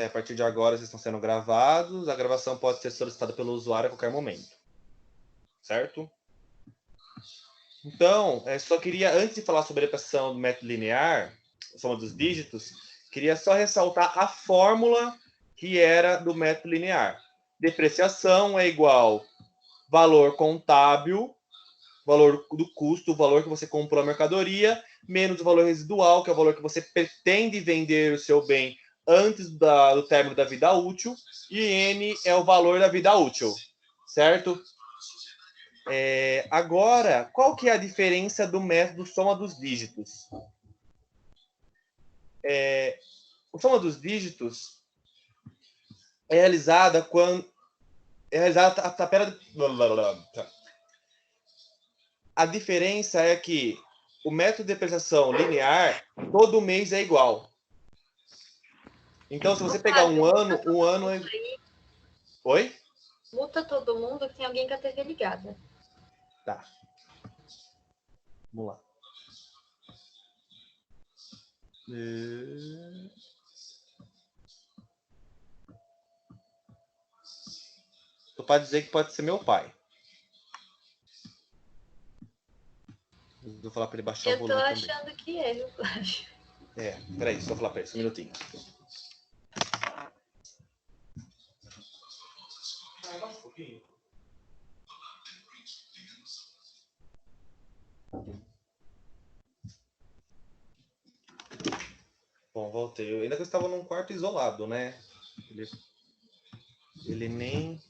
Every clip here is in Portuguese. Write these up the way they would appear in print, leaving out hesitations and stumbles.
a partir de agora, vocês estão sendo gravados. A gravação pode ser solicitada pelo usuário a qualquer momento. Certo? Então, só queria, antes de falar sobre a depreciação do método linear, soma dos dígitos, queria só ressaltar a fórmula que era do método linear. Depreciação é igual valor contábil, valor do custo, o valor que você comprou a mercadoria, menos o valor residual, que é o valor que você pretende vender o seu bem antes do término da vida útil, e N é o valor da vida útil, certo? Agora, qual que é a diferença do método soma dos dígitos? O soma dos dígitos é realizada quando... A diferença é que o método de depreciação linear, todo mês é igual. Então, se você pegar um ano... Oi? Muta todo mundo, que tem alguém com a TV ligada. Tá. Vamos lá. Tô para dizer que pode ser meu pai. Vou falar para ele baixar o volume também. Eu tô achando que é, viu? Peraí, só falar para ele, só um minutinho. Abaixa um pouquinho. Bom, voltei. Eu ainda estava num quarto isolado, né? Ele nem...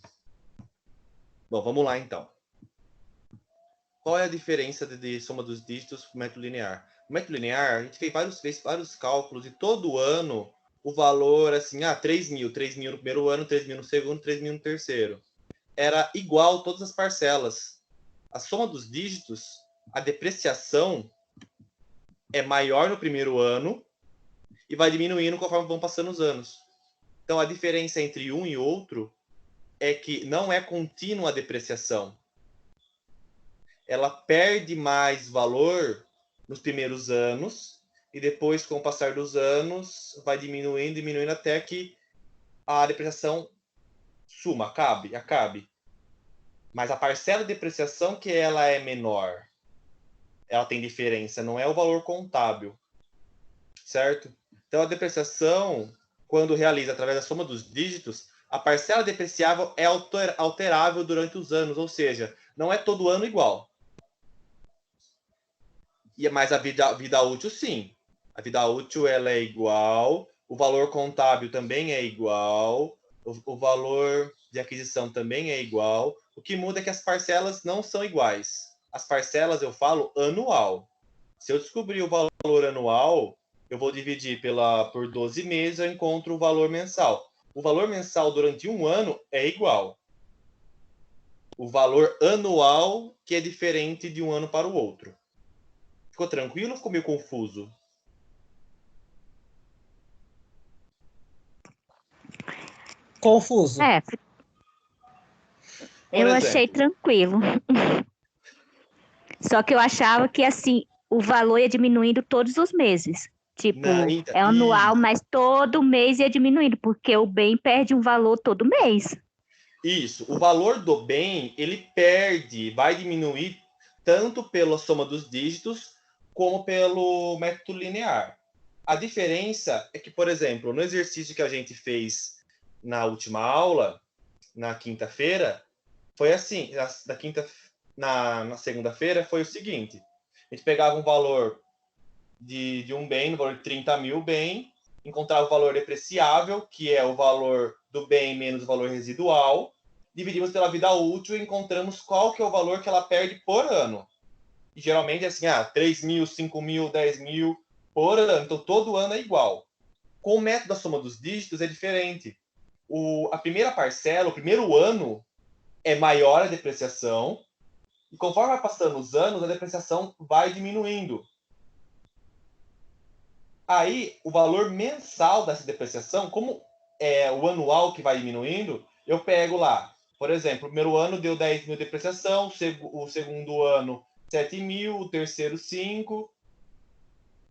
Bom, vamos lá então. Qual é a diferença de soma dos dígitos para o método linear? O método linear, a gente fez vários cálculos e todo ano o valor, assim, 3 mil no primeiro ano, 3 mil no segundo, 3 mil no terceiro. Era igual todas as parcelas. A soma dos dígitos, a depreciação é maior no primeiro ano e vai diminuindo conforme vão passando os anos. Então, a diferença entre um e outro é que não é contínua a depreciação. Ela perde mais valor nos primeiros anos e depois, com o passar dos anos, vai diminuindo até que a depreciação acabe. Mas a parcela de depreciação que ela é menor, ela tem diferença, não é o valor contábil, certo? Então, a depreciação, quando realiza através da soma dos dígitos, a parcela depreciável é alterável durante os anos, ou seja, não é todo ano igual. Mas a vida útil, sim. A vida útil ela é igual, o valor contábil também é igual, o valor de aquisição também é igual. O que muda é que as parcelas não são iguais. As parcelas, eu falo, anual. Se eu descobrir o valor anual, eu vou dividir por 12 meses, eu encontro o valor mensal. O valor mensal durante um ano é igual. O valor anual que é diferente de um ano para o outro. Ficou tranquilo ou ficou meio confuso? Confuso. Eu achei tranquilo. Só que eu achava que, assim, o valor ia diminuindo todos os meses. Tipo, é anual, mas todo mês ia diminuindo, porque o bem perde um valor todo mês. Isso. O valor do bem, ele vai diminuir tanto pela soma dos dígitos, como pelo método linear. A diferença é que, por exemplo, no exercício que a gente fez na última aula, na quinta-feira, foi assim, na segunda-feira foi o seguinte, a gente pegava um valor de um bem, no valor de 30 mil bem, encontrava o valor depreciável, que é o valor do bem menos o valor residual, dividimos pela vida útil e encontramos qual que é o valor que ela perde por ano. E geralmente é assim, 3 mil, 5 mil, 10 mil por ano. Então, todo ano é igual. Com o método da soma dos dígitos é diferente. A primeira parcela, o primeiro ano, é maior a depreciação. E conforme vai passando os anos, a depreciação vai diminuindo. Aí, o valor mensal dessa depreciação, como é o anual que vai diminuindo, eu pego lá. Por exemplo, o primeiro ano deu 10 mil de depreciação, o segundo ano 7 mil, o terceiro 5,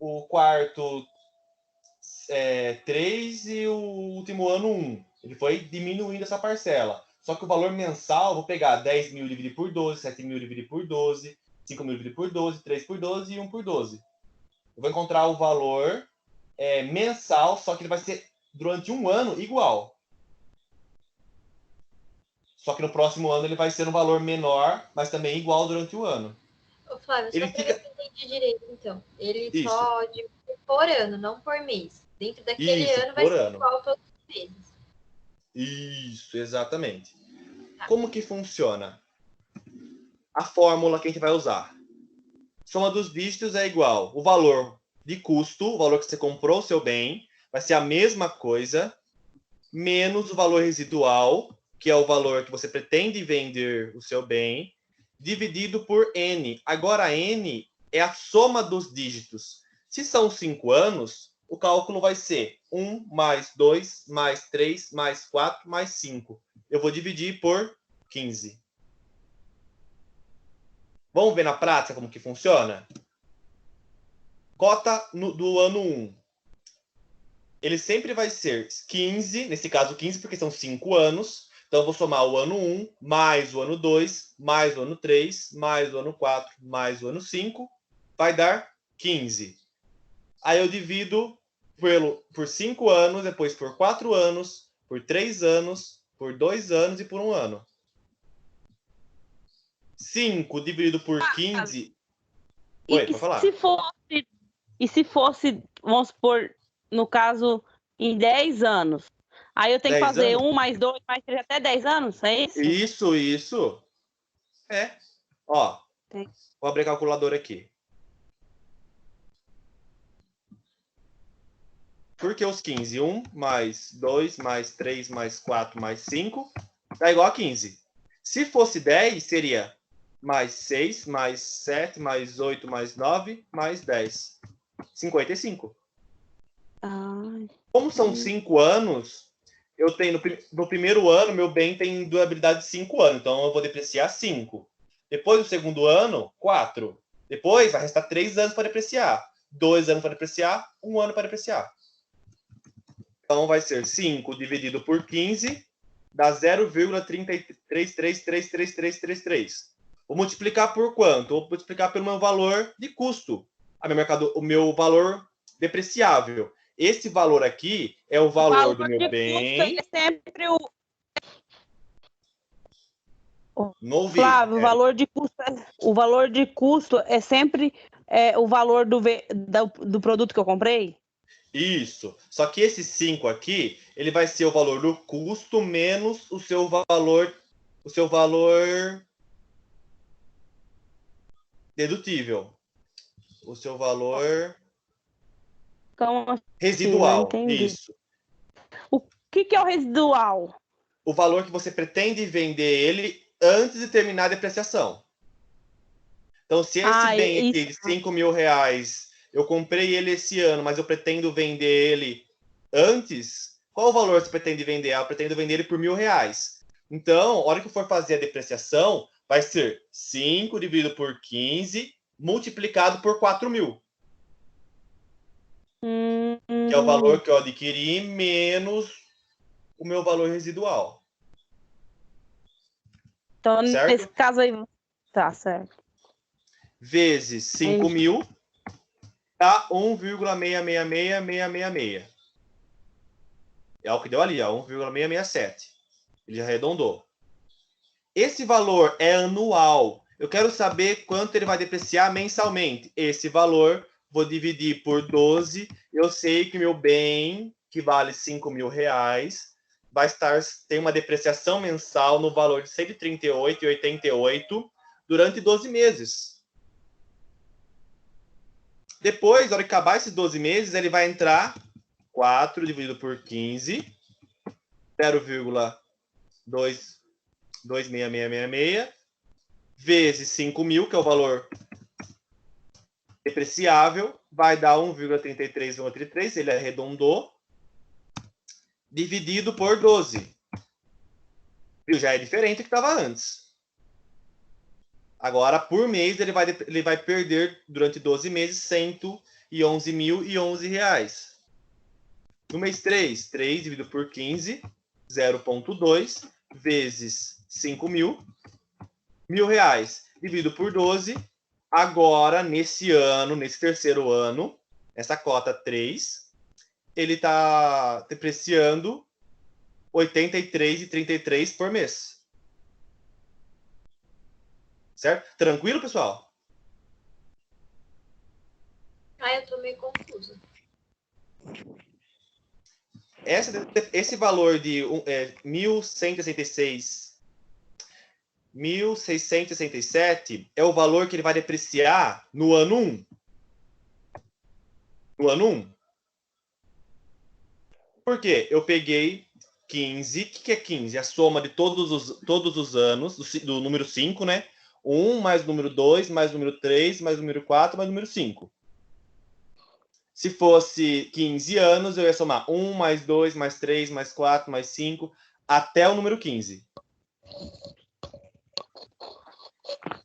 o quarto 3 e o último ano 1. Ele foi diminuindo essa parcela. Só que o valor mensal, eu vou pegar 10 mil dividido por 12, 7 mil dividido por 12, 5 mil dividido por 12, 3 por 12 e 1 por 12. Eu vou encontrar o valor mensal, só que ele vai ser durante um ano igual. Só que no próximo ano ele vai ser um valor menor, mas também igual durante o ano. Ô, Flávio, Ele só para fica... ver se eu entendi direito, então. Ele Isso. só diminui por ano, não por mês. Dentro daquele Isso, ano vai ser igual todos os meses. Isso, exatamente. Tá. Como que funciona? A fórmula que a gente vai usar. Soma dos dígitos é igual o valor de custo, o valor que você comprou o seu bem, vai ser a mesma coisa, menos o valor residual, que é o valor que você pretende vender o seu bem, dividido por N. Agora, N é a soma dos dígitos. Se são 5 anos, o cálculo vai ser 1 mais 2 mais 3 mais 4 mais 5. Eu vou dividir por 15. Vamos ver na prática como que funciona? Cota do ano 1. Ele sempre vai ser 15, nesse caso 15 porque são 5 anos. Então eu vou somar o ano 1, mais o ano 2, mais o ano 3, mais o ano 4, mais o ano 5. Vai dar 15. Aí eu divido por 5 anos, depois por 4 anos, por 3 anos, por 2 anos e por 1 ano. 5 dividido por 15... Oi, pode falar. E se fosse, vamos supor, no caso, em 10 anos? Aí eu tenho que fazer 1 mais 2 mais 3 até 10 anos, é isso? Isso. Ó, vou abrir a calculadora aqui. Por que os 15? 1 mais 2 mais 3 mais 4 mais 5 dá igual a 15. Se fosse 10, seria mais 6, mais 7, mais 8, mais 9, mais 10. 55. Como são 5 anos, eu tenho no primeiro ano, meu bem tem durabilidade de 5 anos. Então eu vou depreciar 5. Depois do segundo ano, 4. Depois vai restar 3 anos para depreciar. 2 anos para depreciar, 1 ano para depreciar. Então vai ser 5 dividido por 15, dá 0,33333333. Vou multiplicar por quanto? Vou multiplicar pelo meu valor de custo. O meu valor depreciável. Esse valor aqui é o valor do meu bem. É sempre Flávio, o valor de custo é sempre o valor do produto que eu comprei? Isso. Só que esse 5 aqui, ele vai ser o valor do custo menos o seu valor dedutível. O seu valor residual. Isso. O que é o residual? O valor que você pretende vender ele antes de terminar a depreciação. Então, se esse bem aqui de 5 mil reais, eu comprei ele esse ano, mas eu pretendo vender ele antes, qual o valor você pretende vender? Eu pretendo vender ele por R$1.000. Então, a hora que eu for fazer a depreciação, vai ser 5 dividido por 15, multiplicado por 4.000. Que é o valor que eu adquiri menos o meu valor residual. Então, certo? Nesse caso aí, tá certo. Vezes 5.000 dá 1,666666. É o que deu ali, ó, 1,667. Ele arredondou. Esse valor é anual. Eu quero saber quanto ele vai depreciar mensalmente. Esse valor, vou dividir por 12. Eu sei que meu bem, que vale R$5.000, tem uma depreciação mensal no valor de R$ 138,88 durante 12 meses. Depois, na hora que acabar esses 12 meses, ele vai entrar 4 dividido por 15, 0,26666, vezes 5.000, que é o valor depreciável, vai dar 1,3333, ele arredondou, dividido por 12. Viu? Já é diferente do que estava antes. Agora, por mês, ele vai perder, durante 12 meses, R$111.011. No mês 3, 3 dividido por 15, 0,2 vezes 5 mil. R$1.000 dividido por 12. Agora, nesse ano, nesse terceiro ano, essa cota 3, ele está depreciando R$ 83,33 por mês. Certo? Tranquilo, pessoal? Eu tô meio confusa. Esse valor de 1.667 é o valor que ele vai depreciar no ano 1. No ano 1. Por quê? Eu peguei 15. O que é 15? É a soma de todos os anos, do número 5, né? 1 mais o número 2, mais o número 3, mais o número 4, mais o número 5. Se fosse 15 anos, eu ia somar 1 mais 2, mais 3, mais 4, mais 5, até o número 15.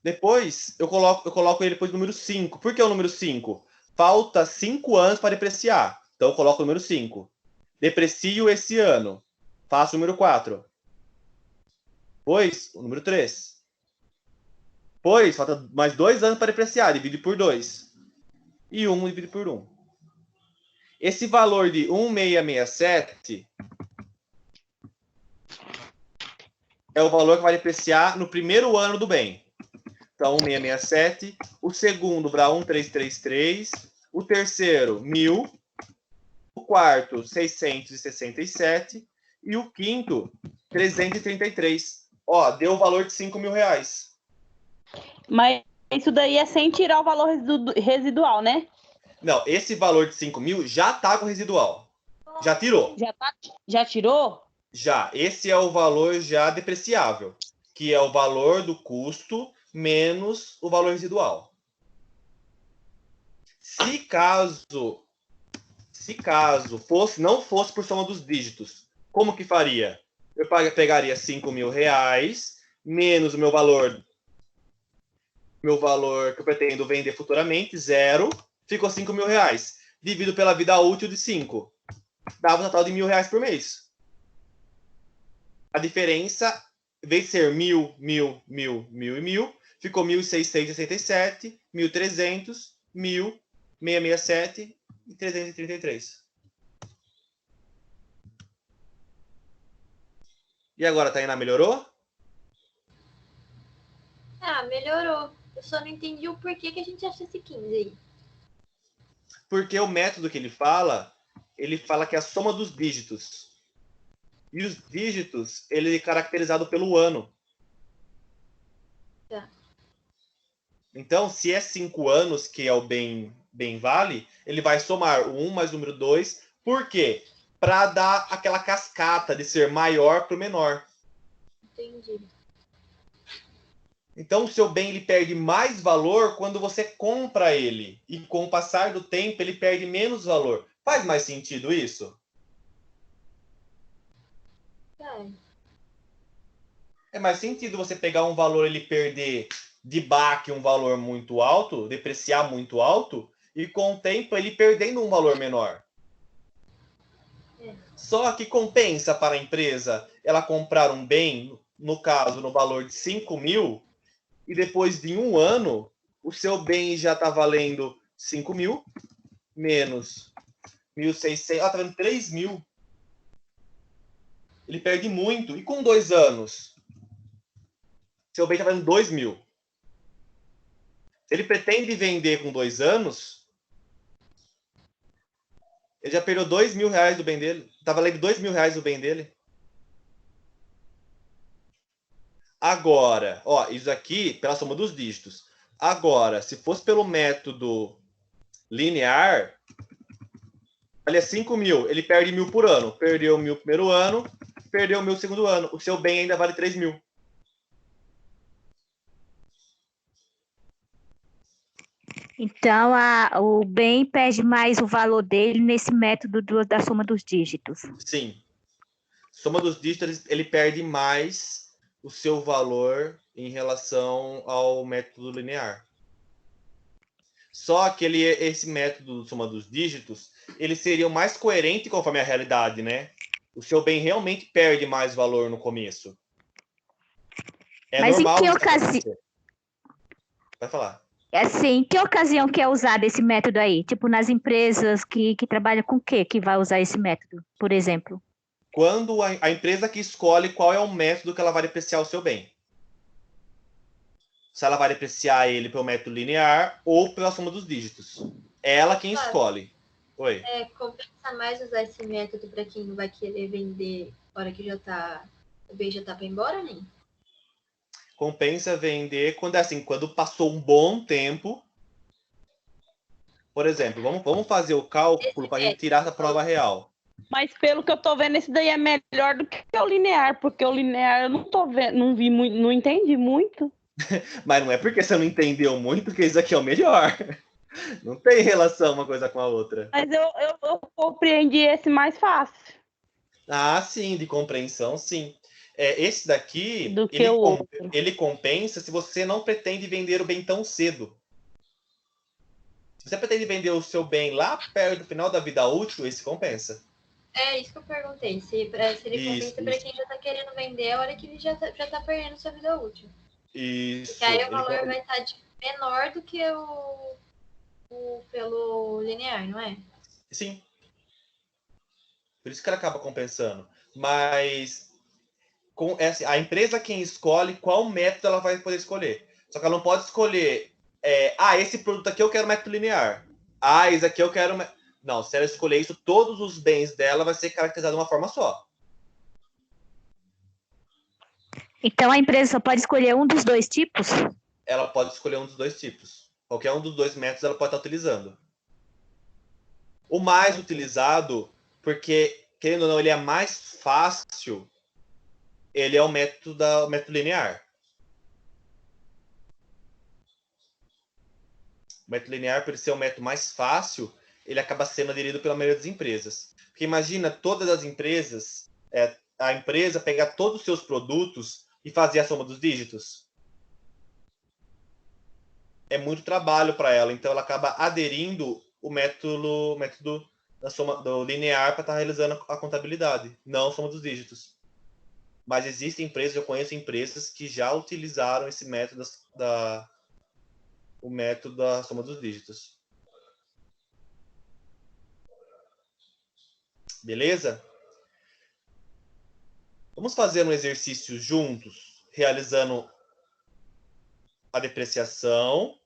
Depois, eu coloco ele depois do número 5. Por que o número 5? Falta 5 anos para depreciar. Então, eu coloco o número 5. Deprecio esse ano. Faço o número 4. Depois, o número 3. Depois, falta mais 2 anos para depreciar. Divide por 2. E 1 divide por 1. Esse valor de 1.667 é o valor que vai depreciar no primeiro ano do bem. Então, 1.667. O segundo, para 1.333. O terceiro, 1.000. O quarto, 667. E o quinto, 333. Ó, deu o valor de R$5.000. Mas isso daí é sem tirar o valor residual, né? Não, esse valor de 5.000 já está com residual. Já tirou. Já tirou? Já. Esse é o valor já depreciável, que é o valor do custo menos o valor residual. Se caso não fosse por soma dos dígitos, como que faria? Eu pegaria R$5.000 menos o meu valor que eu pretendo vender futuramente, 0, ficou R$5.000. Divido pela vida útil de 5. Dava um total de R$1.000 por mês. A diferença, em vez de ser 1.000, 1.000, 1.000, 1.000 e 1.000, ficou 1.667, 1.300, 1.000, 667 e 333. E agora, Tainá, melhorou? Melhorou. Eu só não entendi o porquê que a gente acha esse 15 aí. Porque o método que ele fala que é a soma dos dígitos. E os dígitos, ele é caracterizado pelo ano. Tá. Então, se é 5 anos, que é o bem vale, ele vai somar o 1 mais o número 2. Por quê? Para dar aquela cascata de ser maior para o menor. Entendi. Então, o seu bem ele perde mais valor quando você compra ele. E com o passar do tempo, ele perde menos valor. Faz mais sentido isso? É mais sentido você pegar um valor e ele perder de baque um valor muito alto, depreciar muito alto, e com o tempo ele perdendo um valor menor. Só que compensa para a empresa ela comprar um bem, no caso, no valor de 5.000, e depois de um ano, o seu bem já está valendo 5.000, menos 1.600, está vendo 3.000. Ele perde muito. E com 2 anos, seu bem está valendo 2.000. Se ele pretende vender com 2 anos, ele já perdeu R$2.000 do bem dele. Está valendo R$2.000 o bem dele. Agora, ó, isso aqui pela soma dos dígitos. Agora, se fosse pelo método linear, vale 5.000. Ele perde 1.000 por ano. Perdeu 1.000 no primeiro ano, perdeu 1.000 no segundo ano. O seu bem ainda vale 3.000. Então, o bem perde mais o valor dele nesse método da soma dos dígitos. Sim. Soma dos dígitos, ele perde mais o seu valor em relação ao método linear. Só que esse método de soma dos dígitos, ele seria o mais coerente conforme a realidade, né? O seu bem realmente perde mais valor no começo. É Mas normal em que isso ocasião? acontecer. Vai falar. Assim, em que ocasião que é usado esse método aí? Tipo, nas empresas que trabalham com o quê que vai usar esse método, por exemplo? Quando a empresa que escolhe qual é o método que ela vai depreciar o seu bem. Se ela vai depreciar ele pelo método linear ou pela soma dos dígitos. É ela quem escolhe. Oi. Compensa mais usar esse método para quem vai querer vender na hora que o bem já tá para ir embora, nem? Compensa vender quando passou um bom tempo. Por exemplo, vamos fazer o cálculo para a gente tirar essa prova real. Mas pelo que eu tô vendo, esse daí é melhor do que o linear, porque o linear eu não tô vendo, não vi muito, não entendi muito. Mas não é porque você não entendeu muito que isso aqui é o melhor. Não tem relação uma coisa com a outra. Mas eu compreendi esse mais fácil. Ah, sim, de compreensão, sim. Esse daqui, do que o outro. Ele compensa se você não pretende vender o bem tão cedo. Se você pretende vender o seu bem lá perto do final da vida útil, esse compensa. É isso que eu perguntei. Se ele compensa para quem já tá querendo vender a hora que ele já tá perdendo sua vida útil. Isso. Porque aí o valor vai estar menor do que o pelo linear, não é? Sim. Por isso que ela acaba compensando. Mas a empresa quem escolhe qual método ela vai poder escolher. Só que ela não pode escolher esse produto aqui eu quero método linear. Esse aqui eu quero... Não, se ela escolher isso, todos os bens dela vai ser caracterizado de uma forma só. Então a empresa só pode escolher um dos dois tipos? Ela pode escolher um dos dois tipos. Qualquer um dos dois métodos ela pode estar utilizando. O mais utilizado, porque, querendo ou não, ele é mais fácil, ele é o método linear. O método linear, por ser o método mais fácil, ele acaba sendo aderido pela maioria das empresas. Porque imagina todas as empresas, a empresa pegar todos os seus produtos e fazer a soma dos dígitos. É muito trabalho para ela, então ela acaba aderindo o método da soma do linear para estar realizando a contabilidade, não a soma dos dígitos. Mas existem empresas, eu conheço empresas que já utilizaram esse método o método da soma dos dígitos. Beleza? Vamos fazer um exercício juntos, realizando a depreciação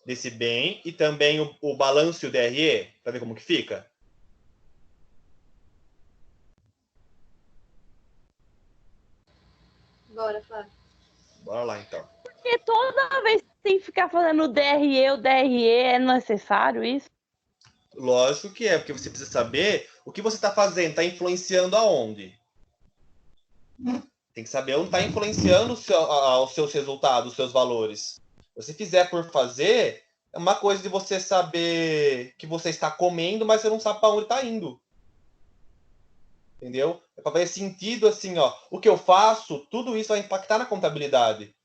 desse bem e também o balanço e o DRE, para ver como que fica? Bora, Flávio. Bora lá, então. Porque toda vez que tem que ficar fazendo o DRE é necessário isso? Lógico que é, porque você precisa saber o que você está fazendo, está influenciando aonde. Tem que saber onde está influenciando os seus resultados, os seus valores. Se você fizer por fazer, é uma coisa de você saber que você está comendo, mas você não sabe para onde está indo. Entendeu? É para fazer sentido assim, ó. O que eu faço, tudo isso vai impactar na contabilidade.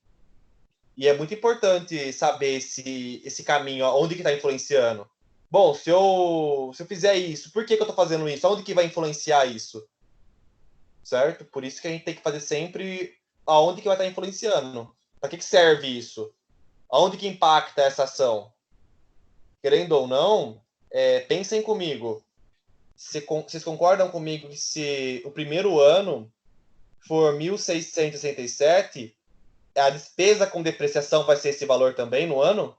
E é muito importante saber esse caminho, ó, onde que está influenciando. Bom, se eu fizer isso, por que eu estou fazendo isso? Onde que vai influenciar isso? Certo? Por isso que a gente tem que fazer sempre aonde que vai estar influenciando. Para que serve isso? Aonde que impacta essa ação? Querendo ou não, pensem comigo. Vocês concordam comigo que se o primeiro ano for 1.667, a despesa com depreciação vai ser esse valor também no ano?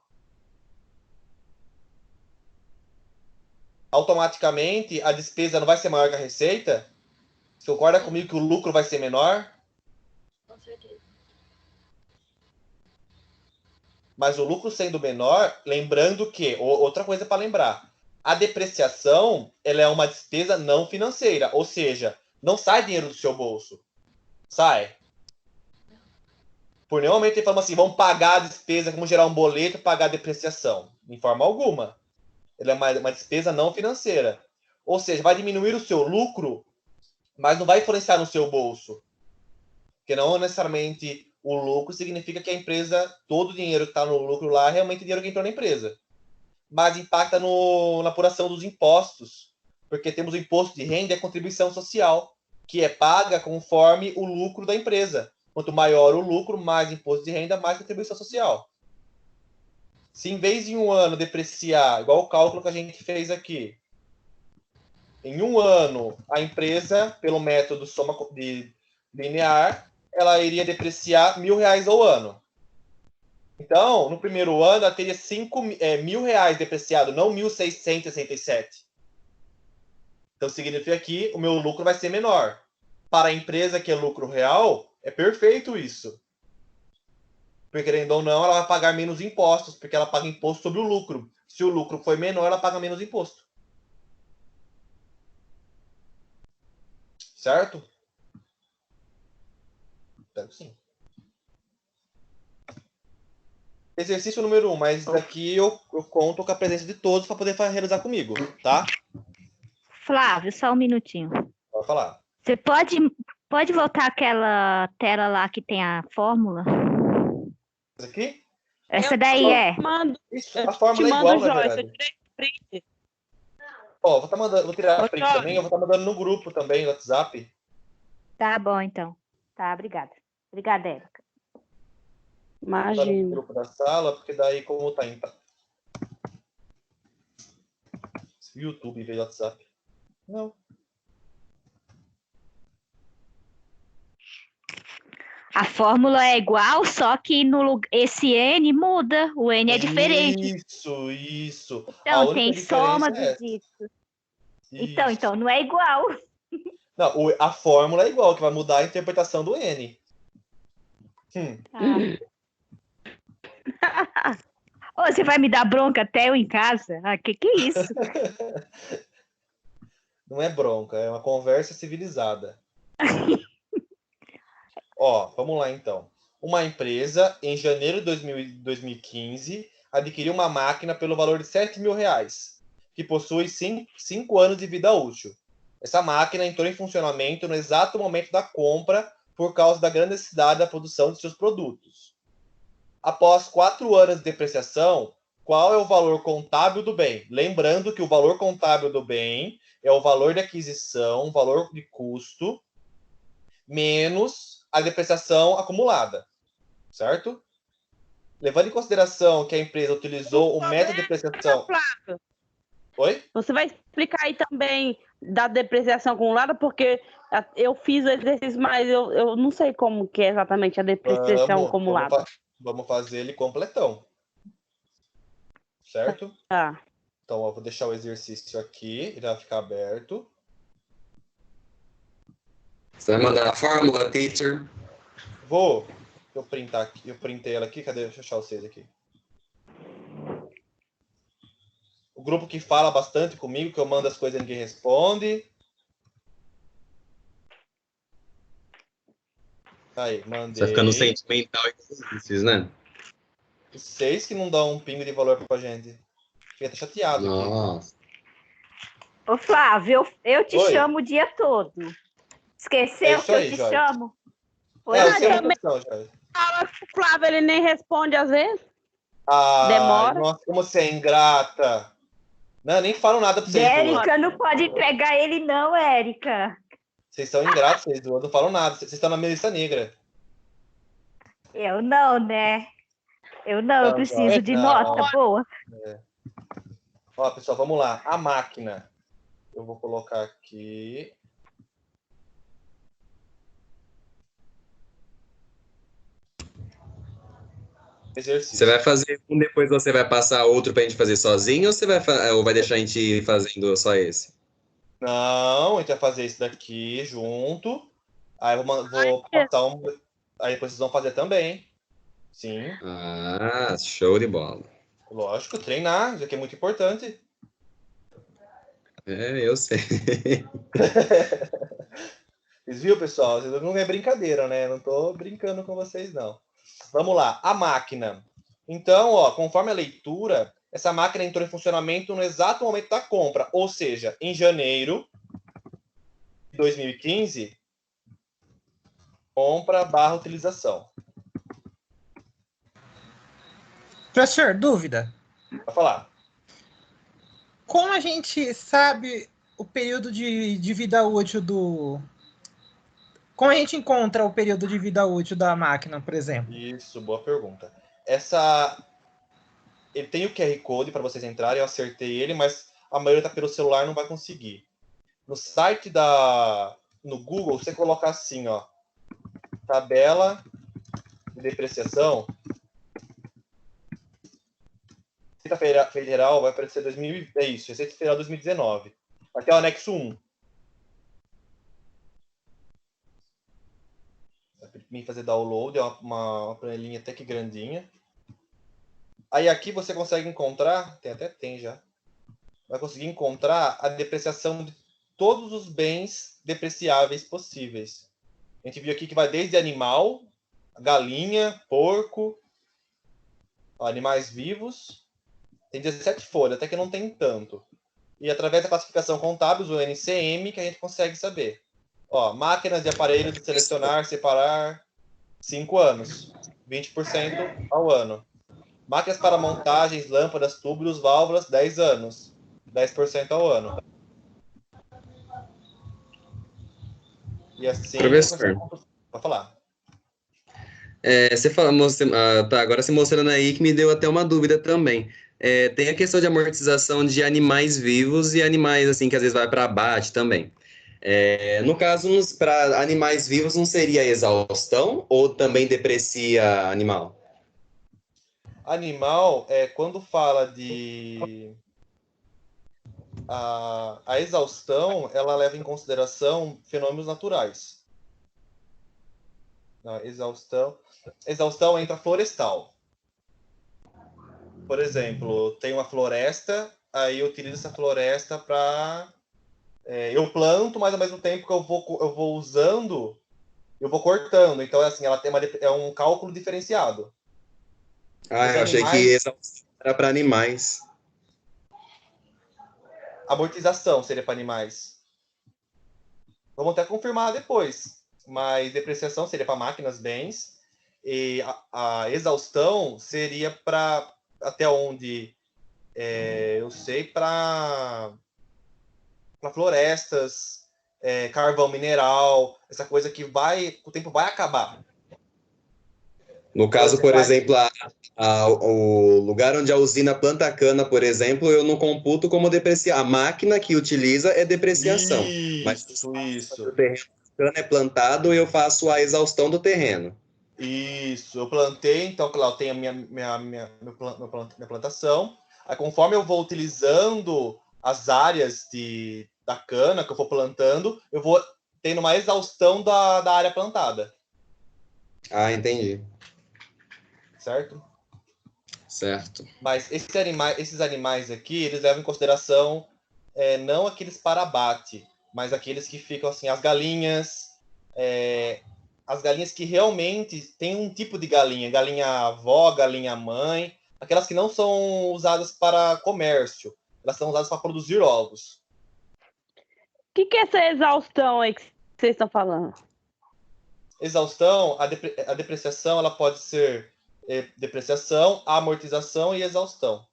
Automaticamente, a despesa não vai ser maior que a receita? Você concorda comigo que o lucro vai ser menor? Com certeza. Mas o lucro sendo menor, lembrando que, outra coisa para lembrar, a depreciação ela é uma despesa não financeira, ou seja, não sai dinheiro do seu bolso. Sai. Por nenhum momento ele fala assim, vamos pagar a despesa, vamos gerar um boleto e pagar a depreciação. De forma alguma. Ela é uma despesa não financeira. Ou seja, vai diminuir o seu lucro, mas não vai influenciar no seu bolso. Porque não necessariamente o lucro significa que a empresa, todo o dinheiro que está no lucro lá, é realmente dinheiro que entrou na empresa. mas impacta na apuração dos impostos, porque temos o imposto de renda e a contribuição social, que é paga conforme o lucro da empresa. Quanto maior o lucro, mais imposto de renda, mais contribuição social. Se em vez de um ano depreciar, igual o cálculo que a gente fez aqui, em um ano a empresa, pelo método soma de linear, ela iria depreciar R$1.000 ao ano. Então, no primeiro ano, ela teria R$1.000 depreciado, não 1.667. Então, significa que o meu lucro vai ser menor. Para a empresa que é lucro real, é perfeito isso. Porque, querendo ou não, ela vai pagar menos impostos, porque ela paga imposto sobre o lucro. Se o lucro for menor, ela paga menos imposto. Certo? Espero que sim. Exercício número 1, mas daqui eu conto com a presença de todos para poder realizar comigo, tá? Flávio, só um minutinho. Pode falar. Você pode voltar aquela tela lá que tem a fórmula? Essa aqui? Essa daí é. Isso, a fórmula é igual, na verdade. Print. Ó, vou tirar a print também, eu vou estar mandando no grupo também, no WhatsApp. Tá bom, então. Tá, obrigada. Obrigada, Érica. Imagina. No grupo da sala, porque daí como tá em YouTube em vez de WhatsApp. Não. A fórmula é igual, só que esse N muda. O N é diferente. Isso. Então, tem soma dos dígitos. Então, não é igual. Não, a fórmula é igual, que vai mudar a interpretação do N. Ô, você vai me dar bronca até eu em casa? Ah, que é isso? Não é bronca, é uma conversa civilizada. Ó, vamos lá então. Uma empresa, em janeiro de 2015, adquiriu uma máquina pelo valor de R$7.000, que possui 5 anos de vida útil. Essa máquina entrou em funcionamento no exato momento da compra por causa da grande necessidade da produção de seus produtos. Após 4 anos de depreciação, qual é o valor contábil do bem? Lembrando que o valor contábil do bem é o valor de aquisição, o valor de custo, menos a depreciação acumulada, certo? Levando em consideração que a empresa utilizou o método de depreciação... Oi? Você vai explicar aí também da depreciação acumulada, porque eu fiz o exercício, mas eu não sei como que é exatamente a depreciação acumulada. Vamos fazer ele completão. Certo? Tá. Então, eu vou deixar o exercício aqui, ele vai ficar aberto. Você vai mandar a fórmula, teacher? Vou. Eu printei ela aqui. Cadê? Deixa eu achar vocês aqui. O grupo que fala bastante comigo, que eu mando as coisas e ninguém responde. Aí, mandei. Você vai ficando sentimental e exercícios, né? Vocês que não dão um pingo de valor pra gente. Fica até chateado. Nossa. Aqui. Ô, Flávio, eu te chamo o dia todo. Esqueceu que eu te chamo? Eu sei a questão, Jorge. O Flávio, ele nem responde às vezes. Demora. Nossa, como você é ingrata. Não, nem falo nada pra vocês. Érica, não pode entregar ele não, Érica. Vocês são ingratos, vocês duas. Não falam nada. Vocês estão na minha lista negra. Eu não, né? Eu preciso de nota boa. Ó, pessoal, vamos lá. A máquina. Eu vou colocar aqui. Exercício. Você vai fazer um, depois você vai passar outro pra gente fazer sozinho, ou vai deixar a gente fazendo só esse? Não, a gente vai fazer esse daqui junto. Aí eu vou passar um. Aí depois vocês vão fazer também. Sim. Ah, show de bola. Lógico, treinar, isso aqui é muito importante. Eu sei. Vocês viram, pessoal? Não é brincadeira, né? Não tô brincando com vocês, não. Vamos lá, a máquina. Então, ó, conforme a leitura, essa máquina entrou em funcionamento no exato momento da compra, ou seja, em janeiro de 2015, compra/utilização. Professor, dúvida. Vai falar. como a gente sabe o período de vida útil Como a gente encontra o período de vida útil da máquina, por exemplo? Isso, boa pergunta. Ele tem o QR Code para vocês entrarem, eu acertei ele, mas a maioria tá pelo celular, não vai conseguir. No site no Google, você coloca assim, ó, tabela de depreciação. Receita Federal vai aparecer 2000, é isso, Receita Federal 2019. Aqui é o anexo 1. Vai permitir fazer download, é uma panelinha até que grandinha. Aí aqui você consegue encontrar, tem já, vai conseguir encontrar a depreciação de todos os bens depreciáveis possíveis. A gente viu aqui que vai desde animal, galinha, porco, animais vivos. Tem 17 folhas, até que não tem tanto. E através da classificação contábil, o NCM, que a gente consegue saber. Ó, máquinas e aparelhos de selecionar, separar, 5 anos, 20% ao ano. Máquinas para montagens, lâmpadas, tubos, válvulas, 10 anos, 10% ao ano. E assim... Professor. Pode falar. Agora você mostrando aí que me deu até uma dúvida também. Tem a questão de amortização de animais vivos e animais assim que às vezes vai para abate também. No caso, para animais vivos não seria exaustão ou também deprecia animal? Animal, quando fala de... A exaustão, ela leva em consideração fenômenos naturais. Na exaustão entra florestal. Por exemplo, tem uma floresta, aí eu utilizo essa floresta para... eu planto, mas ao mesmo tempo que eu vou usando, eu vou cortando. Então, assim, ela tem um cálculo diferenciado. Eu achei que exaustão era para animais. Amortização seria para animais. Vamos até confirmar depois. Mas depreciação seria para máquinas, bens. E a exaustão seria para, até onde eu sei, para florestas, carvão mineral, essa coisa que o tempo vai acabar. No caso, por exemplo, o lugar onde a usina planta cana, por exemplo, eu não computo como depreciar. A máquina que utiliza é depreciação. Isso. O terreno cana é plantado, eu faço a exaustão do terreno. Isso. Eu plantei, então, claro, eu tenho a minha plantação. Aí, conforme eu vou utilizando as áreas da cana que eu for plantando, eu vou tendo uma exaustão da área plantada. Ah, entendi. Certo? Mas esses animais aqui, eles levam em consideração não aqueles para abate, mas aqueles que ficam assim, as galinhas que realmente tem um tipo de galinha avó, galinha mãe, aquelas que não são usadas para comércio, elas são usadas para produzir ovos. O que é essa exaustão aí que vocês estão falando? Exaustão, a depreciação, ela pode ser depreciação, amortização e exaustão.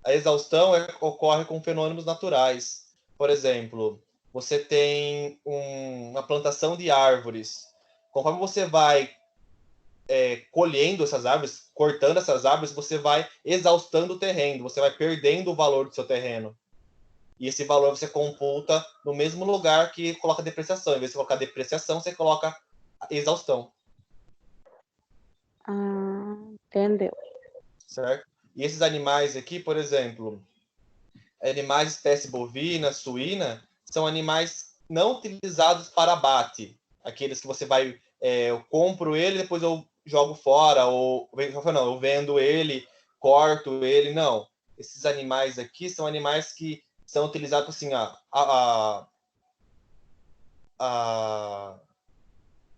A exaustão ocorre com fenômenos naturais. Por exemplo, você tem uma plantação de árvores. Conforme você vai colhendo essas árvores, cortando essas árvores, você vai exaustando o terreno, você vai perdendo o valor do seu terreno. E esse valor você computa no mesmo lugar que coloca depreciação. Em vez de colocar depreciação, você coloca exaustão. Entendeu. Certo? E esses animais aqui, por exemplo, animais de espécie bovina, suína, são animais não utilizados para abate. Aqueles que você vai... eu compro ele, depois eu jogo fora, ou eu vendo ele, corto ele. Não. Esses animais aqui são animais que são utilizados assim,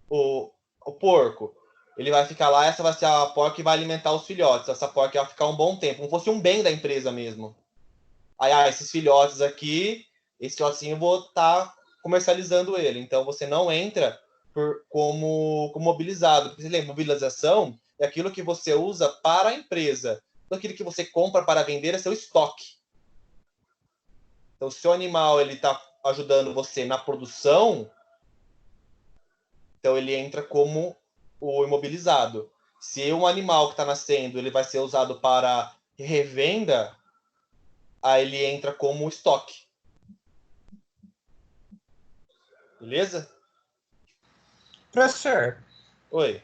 o porco. Ele vai ficar lá, essa vai ser a porca que vai alimentar os filhotes. Essa porca vai ficar um bom tempo, como fosse um bem da empresa mesmo. Aí, esses filhotes aqui, esse filhotinho eu vou estar comercializando ele. Então, você não entra como mobilizado. Porque você lembra, mobilização é aquilo que você usa para a empresa. tudo aquilo que você compra para vender é seu estoque. Então, se o animal está ajudando você na produção, então ele entra como o imobilizado. Se um animal que está nascendo ele vai ser usado para revenda, aí ele entra como estoque. Beleza? Professor. Oi.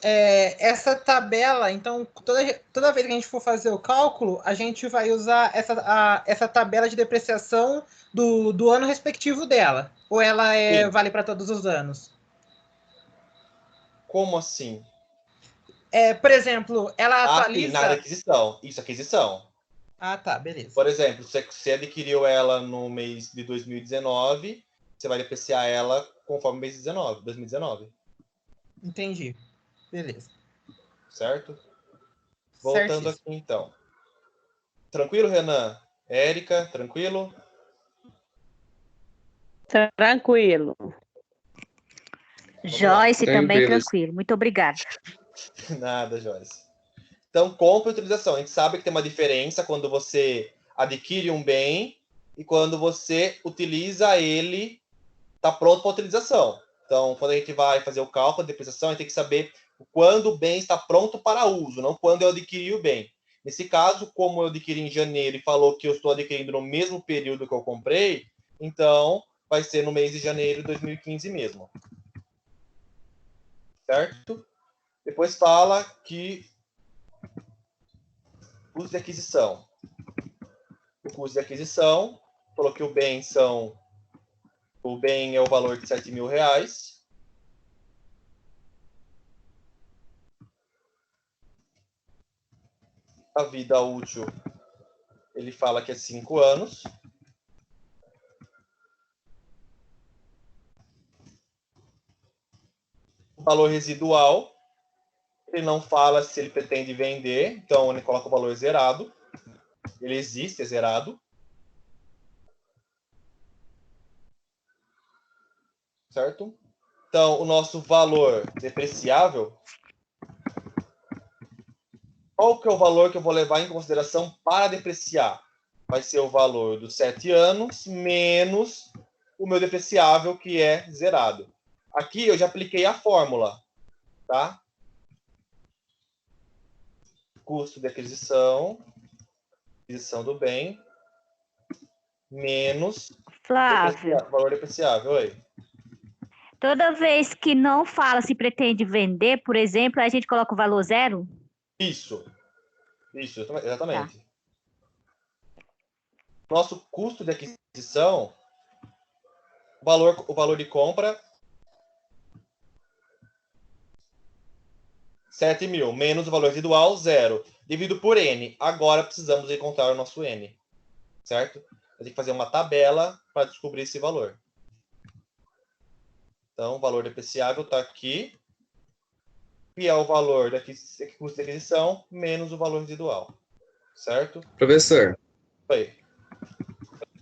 Essa tabela, então, toda vez que a gente for fazer o cálculo, a gente vai usar essa tabela de depreciação do ano respectivo dela. Ou ela vale para todos os anos? Como assim? Por exemplo, ela atualiza... Sim, na área de aquisição. Isso, aquisição. Ah, tá, beleza. Por exemplo, se você adquiriu ela no mês de 2019, você vai depreciar ela conforme o mês de 2019. Entendi. Beleza. Certo? Voltando aqui, então. Tranquilo, Renan? Érica, tranquilo? Tranquilo. Joyce, também tranquilo. Muito obrigada. Nada, Joyce. Então, compra e utilização. A gente sabe que tem uma diferença quando você adquire um bem e quando você utiliza ele, está pronto para utilização. Então, quando a gente vai fazer o cálculo da depreciação, a gente tem que saber quando o bem está pronto para uso, não quando eu adquiri o bem. Nesse caso, como eu adquiri em janeiro e falou que eu estou adquirindo no mesmo período que eu comprei, então vai ser no mês de janeiro de 2015 mesmo. Certo? Depois fala que custo de aquisição. O custo de aquisição, falou que o bem é o valor de R$7.000. A vida útil, ele fala que é 5 anos. O valor residual, ele não fala se ele pretende vender, então ele coloca o valor zerado. Ele existe, é zerado. Certo? Então, o nosso valor depreciável, qual que é o valor que eu vou levar em consideração para depreciar? Vai ser o valor dos 7 anos menos o meu depreciável, que é zerado. Aqui eu já apliquei a fórmula, tá? Custo de aquisição do bem, menos Flávio. valor depreciável. Oi. Toda vez que não fala se pretende vender, por exemplo, a gente coloca o valor zero? Isso, exatamente. Tá. Nosso custo de aquisição, o valor de compra, 7.000, menos o valor residual, 0. Dividido por N. Agora precisamos encontrar o nosso N. Certo? Eu tenho que fazer uma tabela para descobrir esse valor. Então, o valor depreciável está aqui. E é o valor da custo de aquisição menos o valor residual. Certo? Professor. Oi.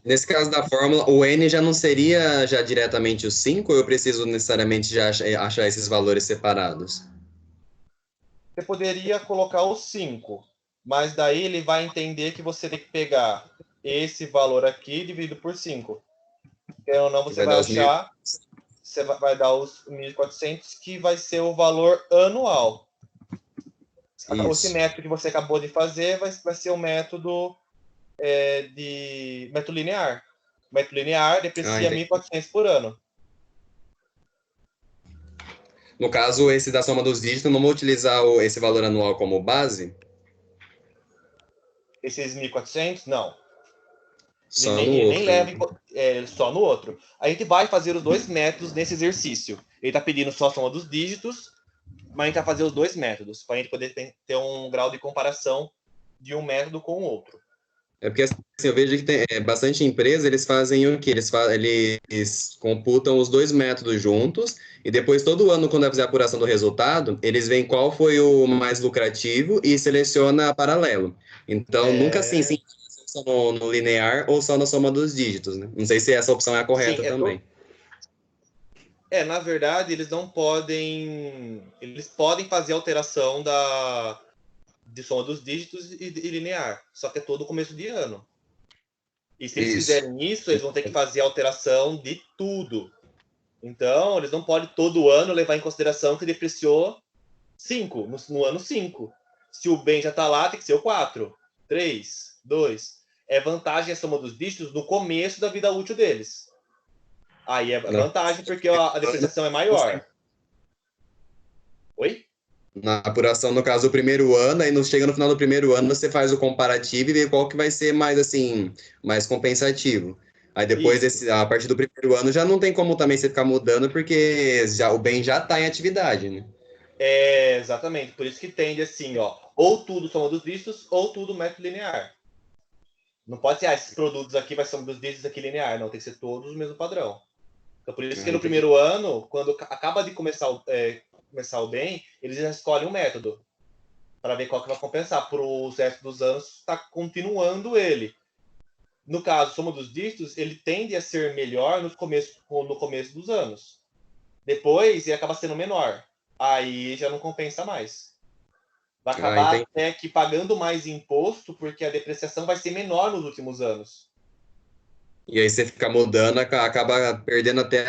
Nesse caso da fórmula, o N já não seria já diretamente o 5 ou eu preciso necessariamente já achar esses valores separados? Você poderia colocar o 5, mas daí ele vai entender que você tem que pegar esse valor aqui dividido por 5. Quer ou não, você vai achar, você vai dar os 1.400, que vai ser o valor anual. Isso. Esse método que você acabou de fazer vai ser o método método linear. O método linear deprecia 1.400 por ano. No caso, esse da soma dos dígitos, não vou utilizar esse valor anual como base? Esses 1.400, não. Só no outro. Nem leva só no outro. A gente vai fazer os dois métodos nesse exercício. Ele está pedindo só a soma dos dígitos, mas a gente vai fazer os dois métodos, para a gente poder ter um grau de comparação de um método com o outro. É porque assim, eu vejo que tem bastante empresa, eles fazem o quê? Eles computam os dois métodos juntos e depois, todo ano, quando vai fazer a apuração do resultado, eles veem qual foi o mais lucrativo e seleciona paralelo. Então, nunca assim, só no linear ou só na soma dos dígitos, né? Não sei se essa opção é a correta também. Na verdade, eles não podem... Eles podem fazer alteração de soma dos dígitos e linear, só que é todo começo de ano. E se eles fizerem isso, eles vão ter que fazer alteração de tudo. Então, eles não podem todo ano levar em consideração que depreciou 5, no ano 5. Se o bem já está lá, tem que ser o 4, 3, 2. É vantagem a soma dos dígitos no começo da vida útil deles. Aí é vantagem porque a depreciação é maior. Oi? Na apuração, no caso, do primeiro ano, aí chega no final do primeiro ano, você faz o comparativo e vê qual que vai ser mais, assim, mais compensativo. Aí depois, a partir do primeiro ano, já não tem como também você ficar mudando, porque o bem já está em atividade, né? Exatamente. Por isso que tende assim, ó, ou tudo soma dos dígitos, ou tudo método linear. Não pode ser, esses produtos aqui vai soma dos dígitos aqui linear. Não, tem que ser todos o mesmo padrão. Então, por isso que no primeiro ano, quando acaba de começar o bem, eles já escolhem um método para ver qual que vai compensar. Para os restos dos anos, está continuando ele. No caso, soma dos dígitos, ele tende a ser melhor no começo dos anos. Depois, ele acaba sendo menor. Aí já não compensa mais. Vai acabar até que pagando mais imposto, porque a depreciação vai ser menor nos últimos anos. E aí você fica mudando, acaba perdendo até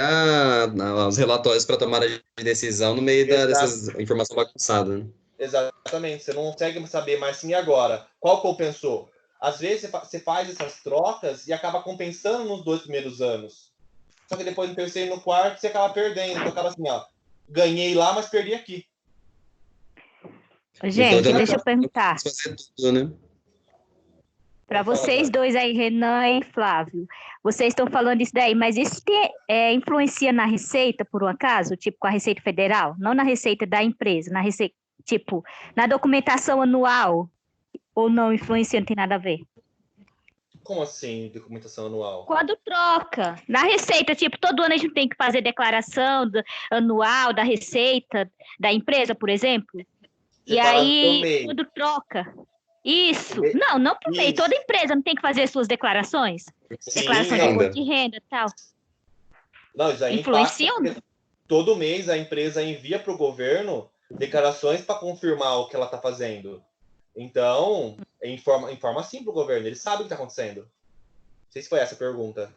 os relatórios para tomada de decisão no meio dessas informações bagunçadas, né? Exatamente. Você não consegue saber mais assim, e agora? Qual compensou? Às vezes você faz essas trocas e acaba compensando nos 2 primeiros anos. Só que depois no terceiro e no quarto você acaba perdendo. Então acaba assim, ó, ganhei lá, mas perdi aqui. Gente, então, deixa eu perguntar. Fazer tudo, né? Para vocês dois aí, Renan e Flávio, vocês estão falando isso daí, mas isso influencia na receita, por um acaso? Tipo, com a Receita Federal? Não na receita da empresa, na receita, tipo, na documentação anual? Ou não influencia, não tem nada a ver? Como assim, documentação anual? Quando troca. Na receita, tipo, todo ano a gente tem que fazer declaração anual da receita da empresa, por exemplo. E aí, quando troca... Isso. Não por meio. Toda empresa não tem que fazer suas declarações? Sim, declaração de imposto de renda e tal. Não, já influencia. Todo mês a empresa envia para o governo declarações para confirmar o que ela está fazendo. Então, informa sim para o governo. Ele sabe o que está acontecendo. Não sei se foi essa a pergunta.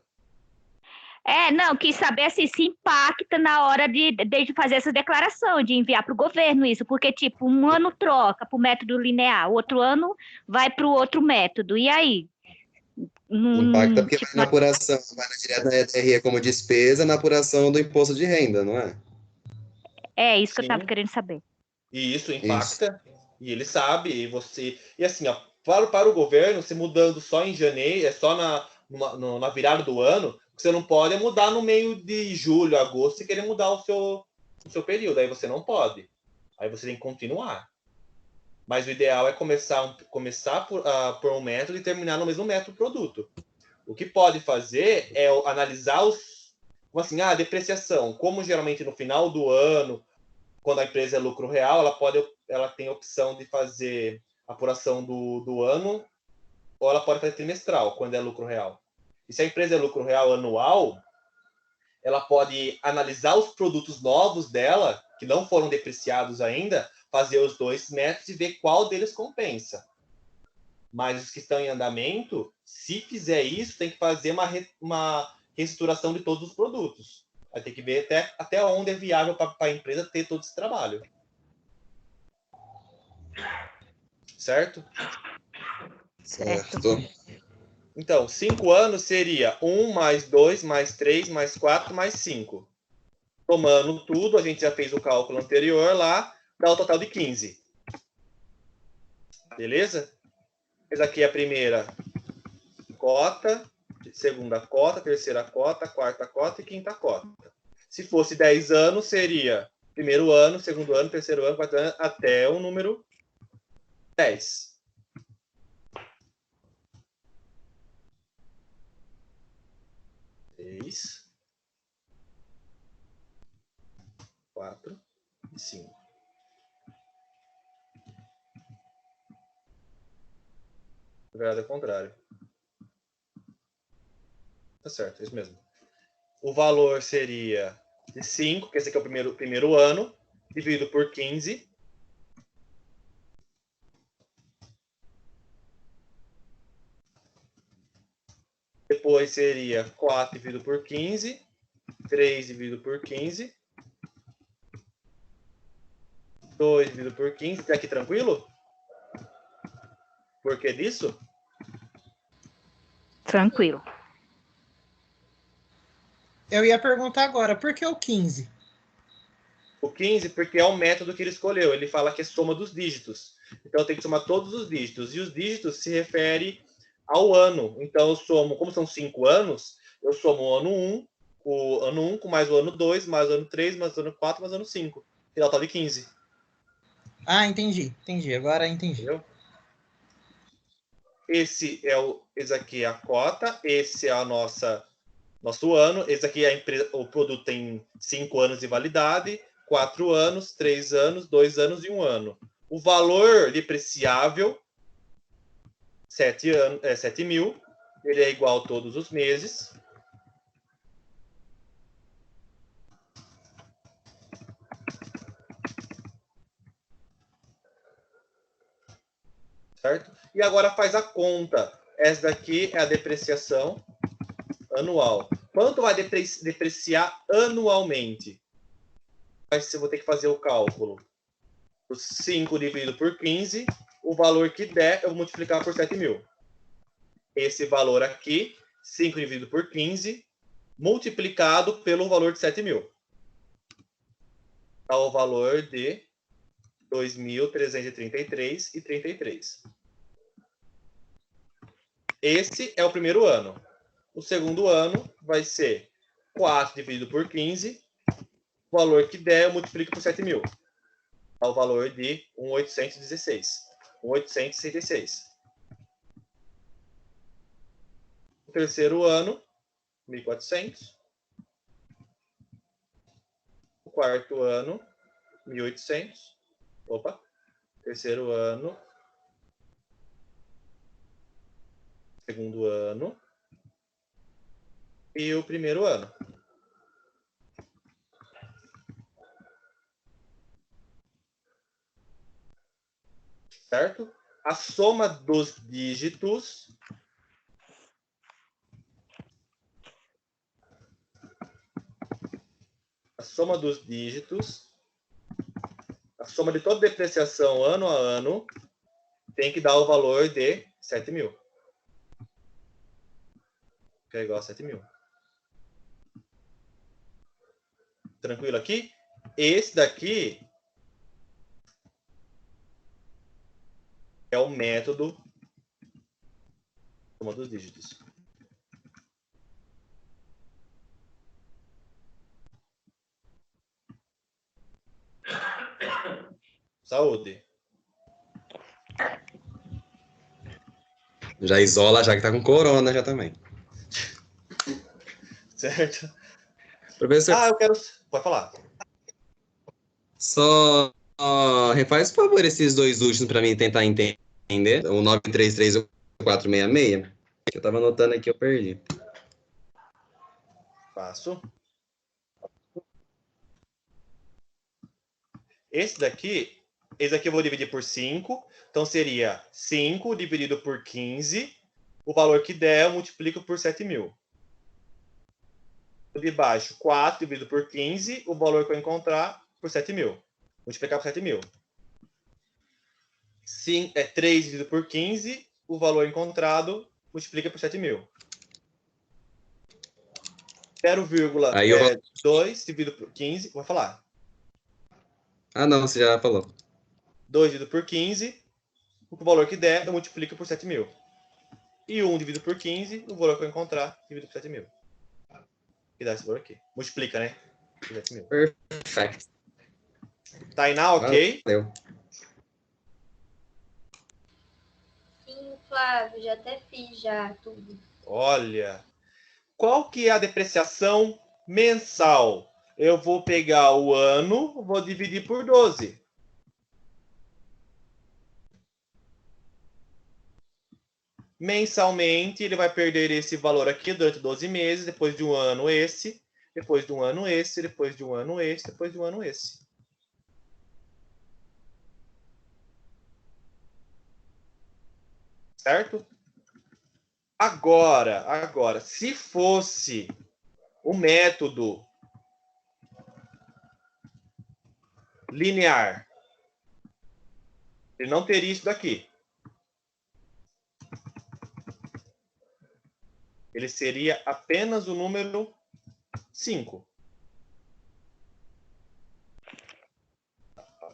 Não, quis saber se impacta na hora de fazer essa declaração, de enviar para o governo isso, porque, tipo, um ano troca para o método linear, outro ano vai para o outro método, e aí? Impacta porque vai na apuração, vai na direta da ETRE como despesa, na apuração do imposto de renda, não é? É isso que eu estava querendo saber. E isso impacta, e ele sabe, e assim, ó, para o governo, se mudando só em janeiro, só na virada do ano, você não pode mudar no meio de julho, agosto, e querer mudar o seu período. Aí você não pode. Aí você tem que continuar. Mas o ideal é começar por um método e terminar no mesmo método produto. O que pode fazer é analisar assim, a depreciação. Como geralmente no final do ano, quando a empresa é lucro real, ela tem a opção de fazer apuração do ano, ou ela pode fazer trimestral, quando é lucro real. E se a empresa é lucro real anual, ela pode analisar os produtos novos dela, que não foram depreciados ainda, fazer os 2 métodos e ver qual deles compensa. Mas os que estão em andamento, se fizer isso, tem que fazer uma reestruturação de todos os produtos. Vai ter que ver até onde é viável para a empresa ter todo esse trabalho. Certo? Certo. Então, 5 anos seria 1 mais 2 mais 3 mais 4 mais 5. Tomando tudo, a gente já fez o cálculo anterior lá, dá o total de 15. Beleza? Essa aqui é a primeira cota, segunda cota, terceira cota, quarta cota e quinta cota. Se fosse 10 anos, seria primeiro ano, segundo ano, terceiro ano, quarto ano, até o número 10. Três, 4 e 5. Na verdade, é o contrário. Tá certo, é isso mesmo. O valor seria de 5, que esse aqui é o primeiro ano, dividido por 15. Depois seria 4 dividido por 15, 3 dividido por 15, 2 dividido por 15. Até aqui tranquilo? Por que disso? Tranquilo. Eu ia perguntar agora, por que o 15? O 15, porque é o método que ele escolheu. Ele fala que é soma dos dígitos. Então, eu tenho que somar todos os dígitos. E os dígitos se refere ao ano. Então, eu somo, como são 5 anos, eu somo o ano 1 com mais o ano 2, mais o ano 3, mais o ano 4, mais o ano 5. Final tal de 15. Ah, entendi. Agora entendi. Entendeu? Esse aqui é a cota, esse é a nosso ano, esse aqui é a empresa, o produto tem 5 anos de validade, 4 anos, 3 anos, 2 anos e 1 ano. O valor depreciável, 7 mil, ele é igual todos os meses. Certo? E agora faz a conta. Essa daqui é a depreciação anual. Quanto vai depreciar anualmente? Eu vou ter que fazer o cálculo. Os 5 dividido por 15, o valor que der, eu vou multiplicar por 7 mil. Esse valor aqui, 5 dividido por 15, multiplicado pelo valor de 7 mil. Dá o valor de 2.333,33. Esse é o primeiro ano. O segundo ano vai ser 4 dividido por 15. O valor que der, eu multiplico por 7 mil. Dá o valor de 1.816. 1.866. O terceiro ano, 1.400. O quarto ano, 1.800. Opa. Terceiro ano. Segundo ano. E o primeiro ano. Certo? A soma dos dígitos a soma de toda depreciação ano a ano tem que dar o valor de 7 mil. Que é igual a 7 mil. Tranquilo aqui? Esse daqui é o método soma dos dígitos. Saúde. Já isola, já que tá com corona já também. Certo? Professor, Eu quero... Pode falar. só refaz, por favor, esses dois últimos para mim tentar entender. O 933 e o 466. Que eu tava anotando aqui, eu perdi. Faço. Esse daqui eu vou dividir por 5. Então, seria 5 dividido por 15. O valor que der, eu multiplico por 7 mil. O de baixo, 4 dividido por 15. O valor que eu encontrar, por 7 mil. Multiplicar por 7 mil. 3 dividido por 15. O valor encontrado, multiplica por 7 mil. 0,2 dividido por 15. Vou falar. Ah, não, você já falou. 2 dividido por 15. O valor que der, eu multiplico por 7 mil. E 1 dividido por 15. O valor que eu encontrar, divido por 7 mil. E dá esse valor aqui. Multiplica, né? 7 mil. Perfeito. Tainá, ok? Valeu. Sim, Flávio, já até fiz já tudo. Olha. Qual que é a depreciação mensal? Eu vou pegar o ano, vou dividir por 12. Mensalmente, ele vai perder esse valor aqui durante 12 meses, depois de um ano esse, depois de um ano esse, depois de um ano esse, depois de um ano esse. Certo? Agora, se fosse o método linear, ele não teria isso daqui. Ele seria apenas o número 5.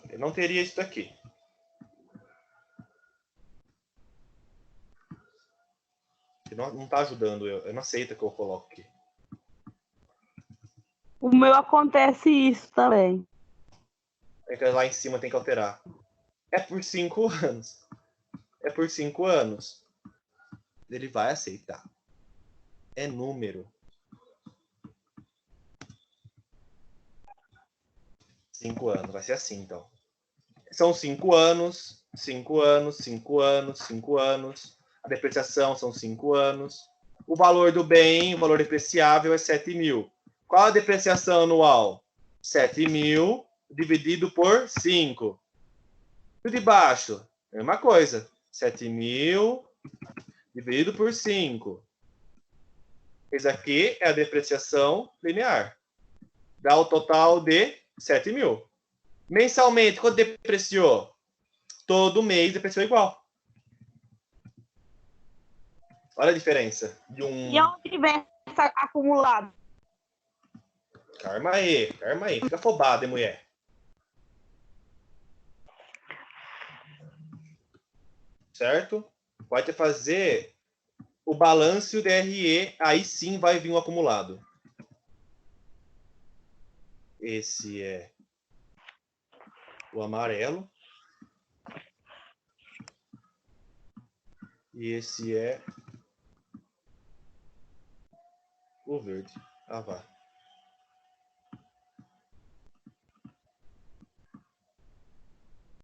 Ele não teria isso daqui. Ele não está ajudando eu. Eu não aceito que eu coloco aqui. O meu acontece isso também. É que lá em cima tem que alterar. É por 5 anos. É por 5 anos. Ele vai aceitar. É número. 5 anos. Vai ser assim, então. São 5 anos, 5 anos, 5 anos, 5 anos. A depreciação são 5 anos. O valor do bem, o valor depreciável é 7.000. Qual a depreciação anual? 7.000 dividido por 5. E o de baixo? Mesma coisa. 7.000 dividido por 5. Esse aqui é a depreciação linear. Dá o total de 7.000. Mensalmente, quanto depreciou? Todo mês depreciou igual. Olha a diferença de um... E onde vem essa acumulado? Calma aí. Fica afobado, hein, mulher? Certo? Pode fazer o balanço e o DRE, aí sim vai vir o acumulado. Esse é o amarelo. E esse é o verde. Ah, vá.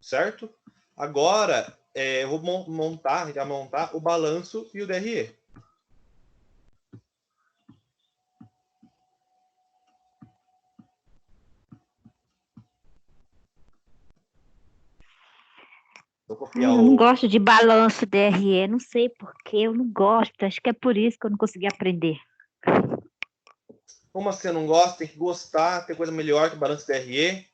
Certo? Agora, eu vou montar o balanço e o DRE. Vou copiar Eu não gosto de balanço DRE, não sei porquê, eu não gosto. Acho que é por isso que eu não consegui aprender. Como você não gosta, tem que gostar, tem coisa melhor que o balanço DRE.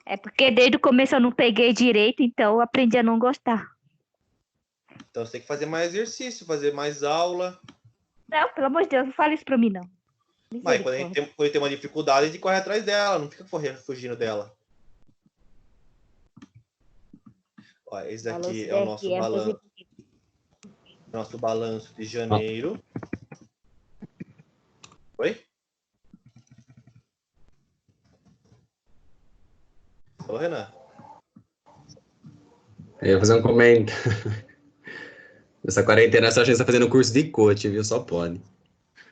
É porque desde o começo eu não peguei direito, então eu aprendi a não gostar. Então você tem que fazer mais exercício, fazer mais aula. Não, pelo amor de Deus, não fala isso pra mim, não. Mas quando a gente tem uma dificuldade, a gente corre atrás dela, não fica fugindo dela. Ó, esse aqui é o nosso balanço. Nosso balanço de janeiro. Oi? Falou, Renan? Eu ia fazer um comentário. Nessa quarentena, essa gente está fazendo curso de coach, viu? Só pode.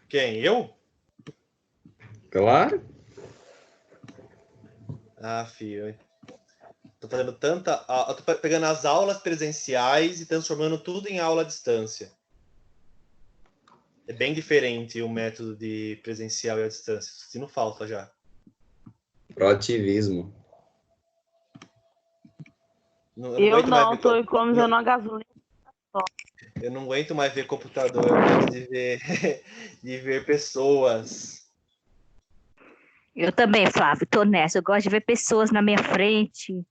Quem? Eu? Claro. Ah, filho. Tô fazendo tanta... Eu tô pegando as aulas presenciais e transformando tudo em aula à distância. É bem diferente o método de presencial e à distância. Sentindo falta já. Proativismo. Eu não, tô economizando a gasolina. Eu não aguento mais ver computador, eu gosto de ver pessoas. Eu também, Flávio, tô nessa. Eu gosto de ver pessoas na minha frente.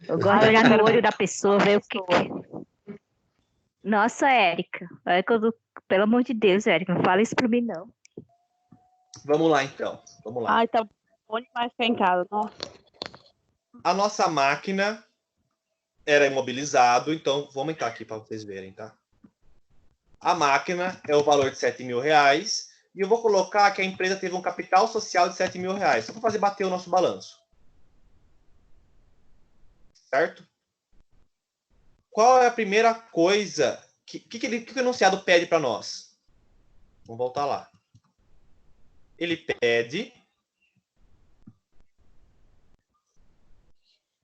Eu gosto de olhar no olho da pessoa, ver o que é. Nossa, Érica. Pelo amor de Deus, Érica, não fala isso pra mim, não. Vamos lá, então. Vamos lá. Ai, tá bom demais ficar em casa. Nossa. A nossa máquina era imobilizado, então vou aumentar aqui para vocês verem, tá? A máquina é o valor de R$7.000 e eu vou colocar que a empresa teve um capital social de R$7.000, só para fazer bater o nosso balanço. Certo? Qual é a primeira coisa que o enunciado pede para nós? Vamos voltar lá. Ele pede...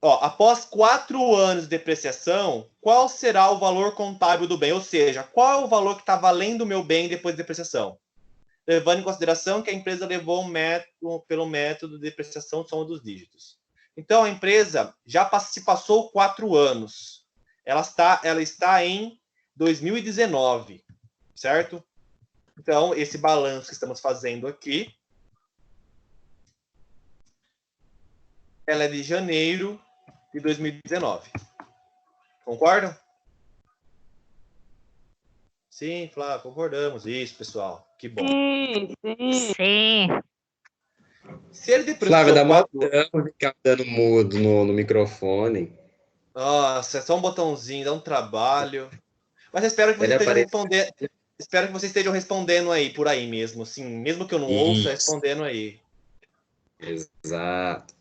após 4 anos de depreciação, qual será o valor contábil do bem? Ou seja, qual é o valor que está valendo o meu bem depois de depreciação? Levando em consideração que a empresa levou pelo método de depreciação de soma dos dígitos. Então, a empresa já se passou 4 anos. Ela está em 2019, certo? Então, esse balanço que estamos fazendo aqui, ela é de janeiro de 2019. Concordam? Sim, Flávio, concordamos. Isso, pessoal. Que bom. Sim. Se ele Flávia, depreciou dá mó 4... trampo ficar dando mudo no microfone. Nossa, é só um botãozinho, dá um trabalho. Mas eu espero que vocês Ele estejam aparece. respondendo. Espero que vocês estejam respondendo aí, por aí mesmo. Assim, mesmo que eu não ouça, Isso. respondendo aí. Exato.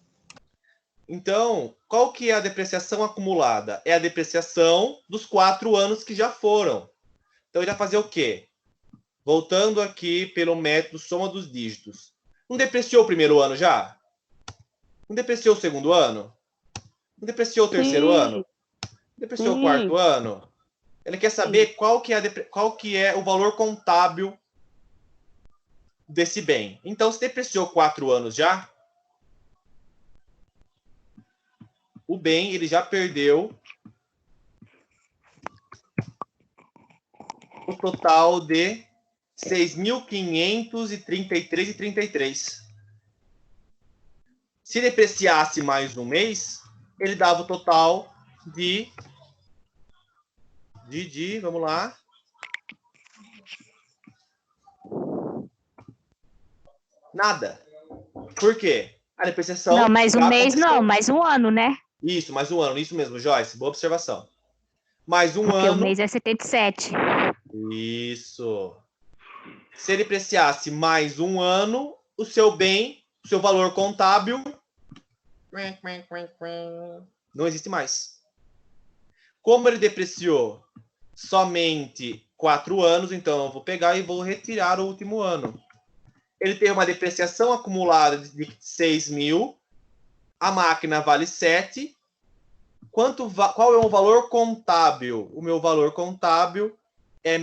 Então, qual que é a depreciação acumulada? É a depreciação dos 4 anos que já foram. Então, ele vai fazer o quê? Voltando aqui pelo método soma dos dígitos. Não depreciou o primeiro ano já? Não depreciou o segundo ano? Não depreciou o terceiro ano? Não depreciou o quarto ano? Ele quer saber qual que é o valor contábil desse bem. Então, se depreciou 4 anos já, o bem ele já perdeu o total de 6.533,33. Se depreciasse mais um mês, ele dava o total de vamos lá. Nada. Por quê? A depreciação... Não, mais um mês aconteceu. não, mais um ano, né? Isso, mais um ano. Isso mesmo, Joyce. Boa observação. Mais um Porque ano... o mês é 77. Isso. Se ele depreciasse mais um ano, o seu bem, o seu valor contábil... não existe mais. Como ele depreciou somente 4 anos, então eu vou pegar e vou retirar o último ano. Ele tem uma depreciação acumulada de 6.000, a máquina vale 7. Qual é o valor contábil? O meu valor contábil é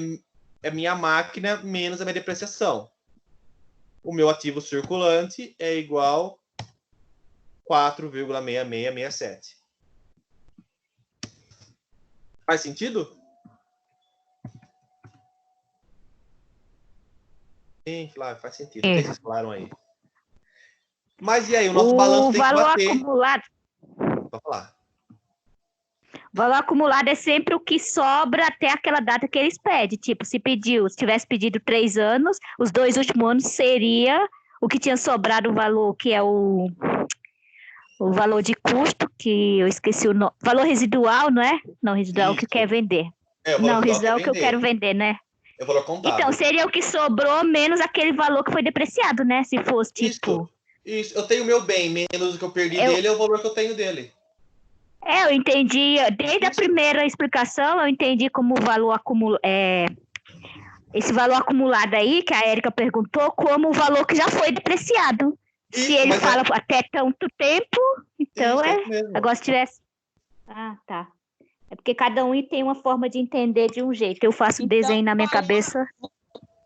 minha máquina menos a minha depreciação. O meu ativo circulante é igual a 4,6667. Faz sentido? Sim, Flávio, faz sentido. Não sei se vocês falaram aí. Mas e aí, o nosso balanço tem que bater. Acumulado, Pode falar. o valor acumulado é sempre o que sobra até aquela data que eles pedem. Tipo, se tivesse pedido 3 anos, os 2 últimos anos seria o que tinha sobrado o valor, que é o valor de custo, que eu esqueci o nome. Valor residual, não é? Não, residual é o que Isso. quer vender. É, o valor Não, residual residual é o que eu quero vender, né? É o valor contábil. Então, seria o que sobrou menos aquele valor que foi depreciado, né? Se fosse, tipo... Isso. Eu tenho o meu bem, menos o que eu perdi dele é o valor que eu tenho dele. Eu entendi, desde a primeira explicação, eu entendi como o valor esse valor acumulado aí, que a Érica perguntou, como o valor que já foi depreciado. Isso, se ele mas fala até tanto tempo, então isso mesmo. Agora se tivesse... Ah, tá. É porque cada um tem uma forma de entender de um jeito. Eu faço desenho na minha cabeça.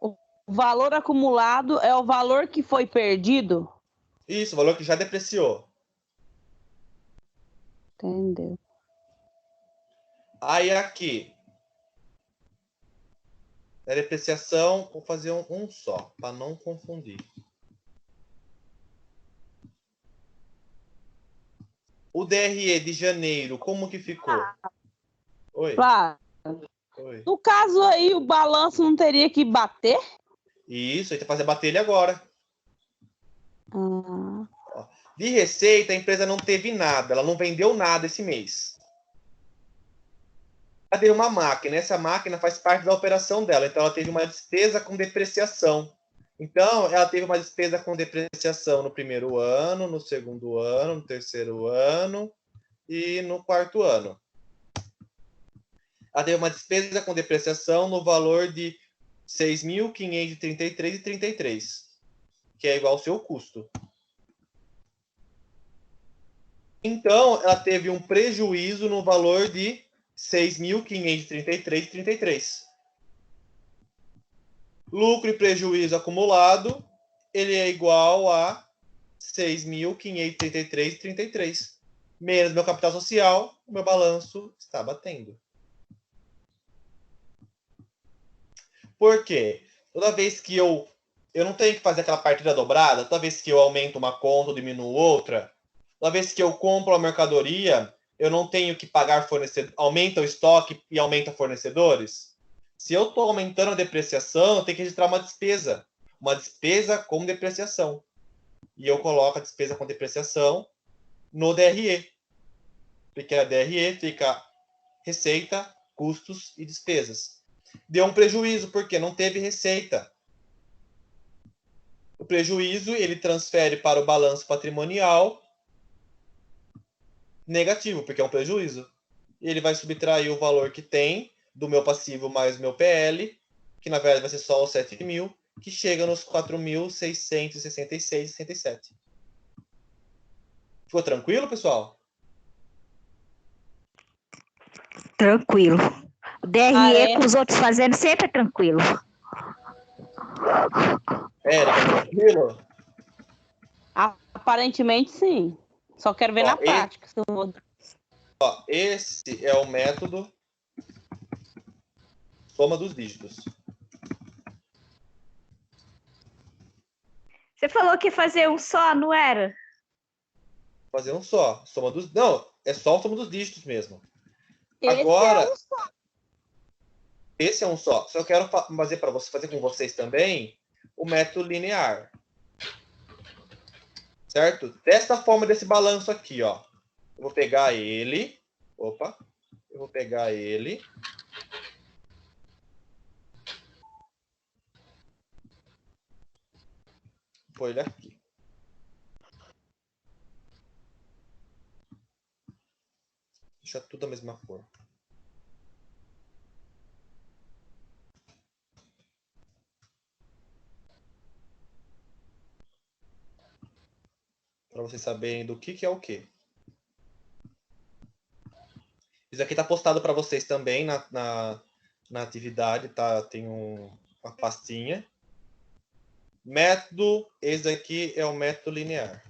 O valor acumulado é o valor que foi perdido? Isso, o valor que já depreciou. Entendeu? Aí aqui, a depreciação, vou fazer um só, para não confundir. O DRE de janeiro, como que ficou? Oi. Claro. Oi. No caso aí, o balanço não teria que bater? Isso, a gente vai fazer bater ele agora. Ah. De receita, a empresa não teve nada, ela não vendeu nada esse mês. Ela teve uma máquina, essa máquina faz parte da operação dela, então ela teve uma despesa com depreciação. Então, ela teve uma despesa com depreciação no primeiro ano, no segundo ano, no terceiro ano e no quarto ano. Ela teve uma despesa com depreciação no valor de 6.533,33, que é igual ao seu custo. Então, ela teve um prejuízo no valor de 6.533,33. Lucro e prejuízo acumulado, ele é igual a 6.533,33. Menos meu capital social, o meu balanço está batendo. Por quê? Toda vez que eu não tenho que fazer aquela partida dobrada, toda vez que eu aumento uma conta ou diminuo outra, toda vez que eu compro a mercadoria, eu não tenho que pagar fornecedores, aumenta o estoque e aumenta fornecedores. Se eu estou aumentando a depreciação, eu tenho que registrar uma despesa com depreciação. E eu coloco a despesa com depreciação no DRE. Porque a DRE fica receita, custos e despesas. Deu um prejuízo porque não teve receita. O prejuízo ele transfere para o balanço patrimonial negativo, porque é um prejuízo. E ele vai subtrair o valor que tem do meu passivo mais o meu PL, que na verdade vai ser só os 7.000, que chega nos 4.666,67. Ficou tranquilo, pessoal? Tranquilo. O DRE com os outros fazendo sempre é tranquilo. Tranquilo? Aparentemente, sim. Só quero ver na prática. Esse é o método soma dos dígitos. Você falou que ia fazer um só, não era? Fazer um só. Não, é só a soma dos dígitos mesmo. Agora, esse é um só. Só eu quero fazer com vocês também o método linear. Certo? Dessa forma, desse balanço aqui, ó. Eu vou pegar ele. Opa. Eu vou pegar ele. Vou pôr ele aqui. Deixa tudo a mesma cor. Para vocês saberem do que é o que. Isso aqui está postado para vocês também na atividade, tá? Tem uma pastinha. Método, esse aqui é o método linear.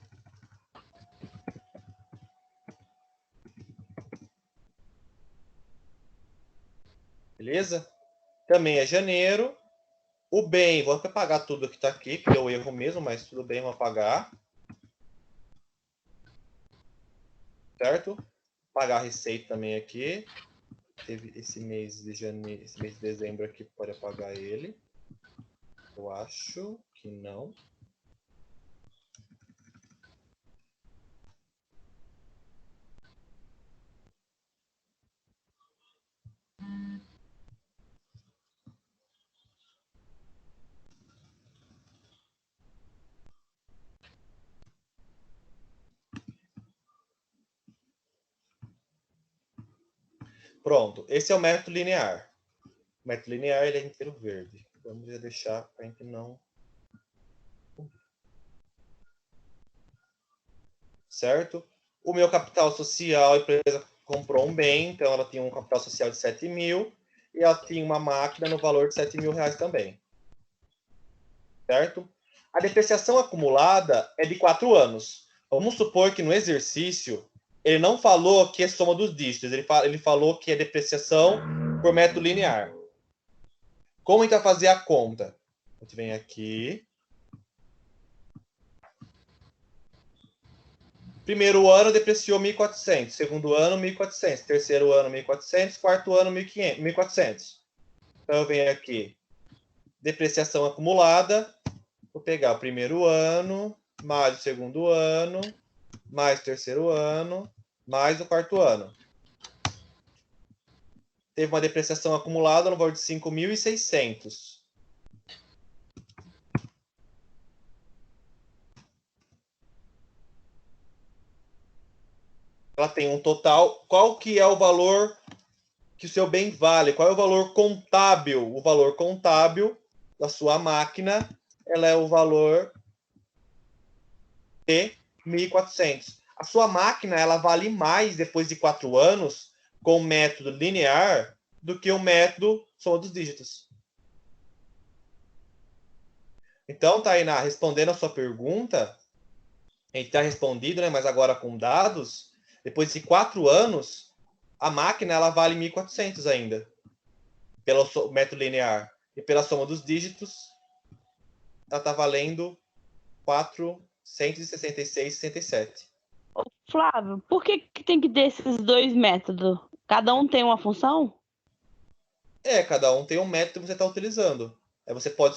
Beleza? Também é janeiro. O bem, vou apagar tudo que está aqui, que deu erro mesmo, mas tudo bem, vou apagar. Certo? Pagar a receita também aqui. Teve esse mês de janeiro, esse mês de dezembro aqui, pode apagar ele. Eu acho que não. Pronto, esse é o método linear. O método linear ele é inteiro verde. Vamos já deixar para a gente não... Certo? O meu capital social, a empresa comprou um bem, então ela tinha um capital social de 7.000 e ela tinha uma máquina no valor de 7.000 reais também. Certo? A depreciação acumulada é de 4 anos. Vamos supor que no exercício ele não falou que é soma dos dígitos, ele falou que é depreciação por método linear. Como a gente vai fazer a conta? A gente vem aqui. Primeiro ano depreciou 1.400, segundo ano 1.400, terceiro ano 1.400, quarto ano 1.400. Então eu venho aqui, depreciação acumulada, vou pegar o primeiro ano, mais o segundo ano, mais o terceiro ano, mais o quarto ano. Teve uma depreciação acumulada no valor de 5.600. Ela tem um total. Qual que é o valor que o seu bem vale? Qual é o valor contábil? O valor contábil da sua máquina, ela é o valor de 1.400. A sua máquina, ela vale mais depois de 4 anos com o método linear do que o método soma dos dígitos. Então, Tainá, respondendo a sua pergunta, a gente está respondido, né? Mas agora com dados, depois de 4 anos, a máquina ela vale 1.400 ainda, pelo método linear. E pela soma dos dígitos, ela está valendo 466,67. Ô, Flávio, por que tem que ter esses dois métodos? Cada um tem uma função? Cada um tem um método que você está utilizando.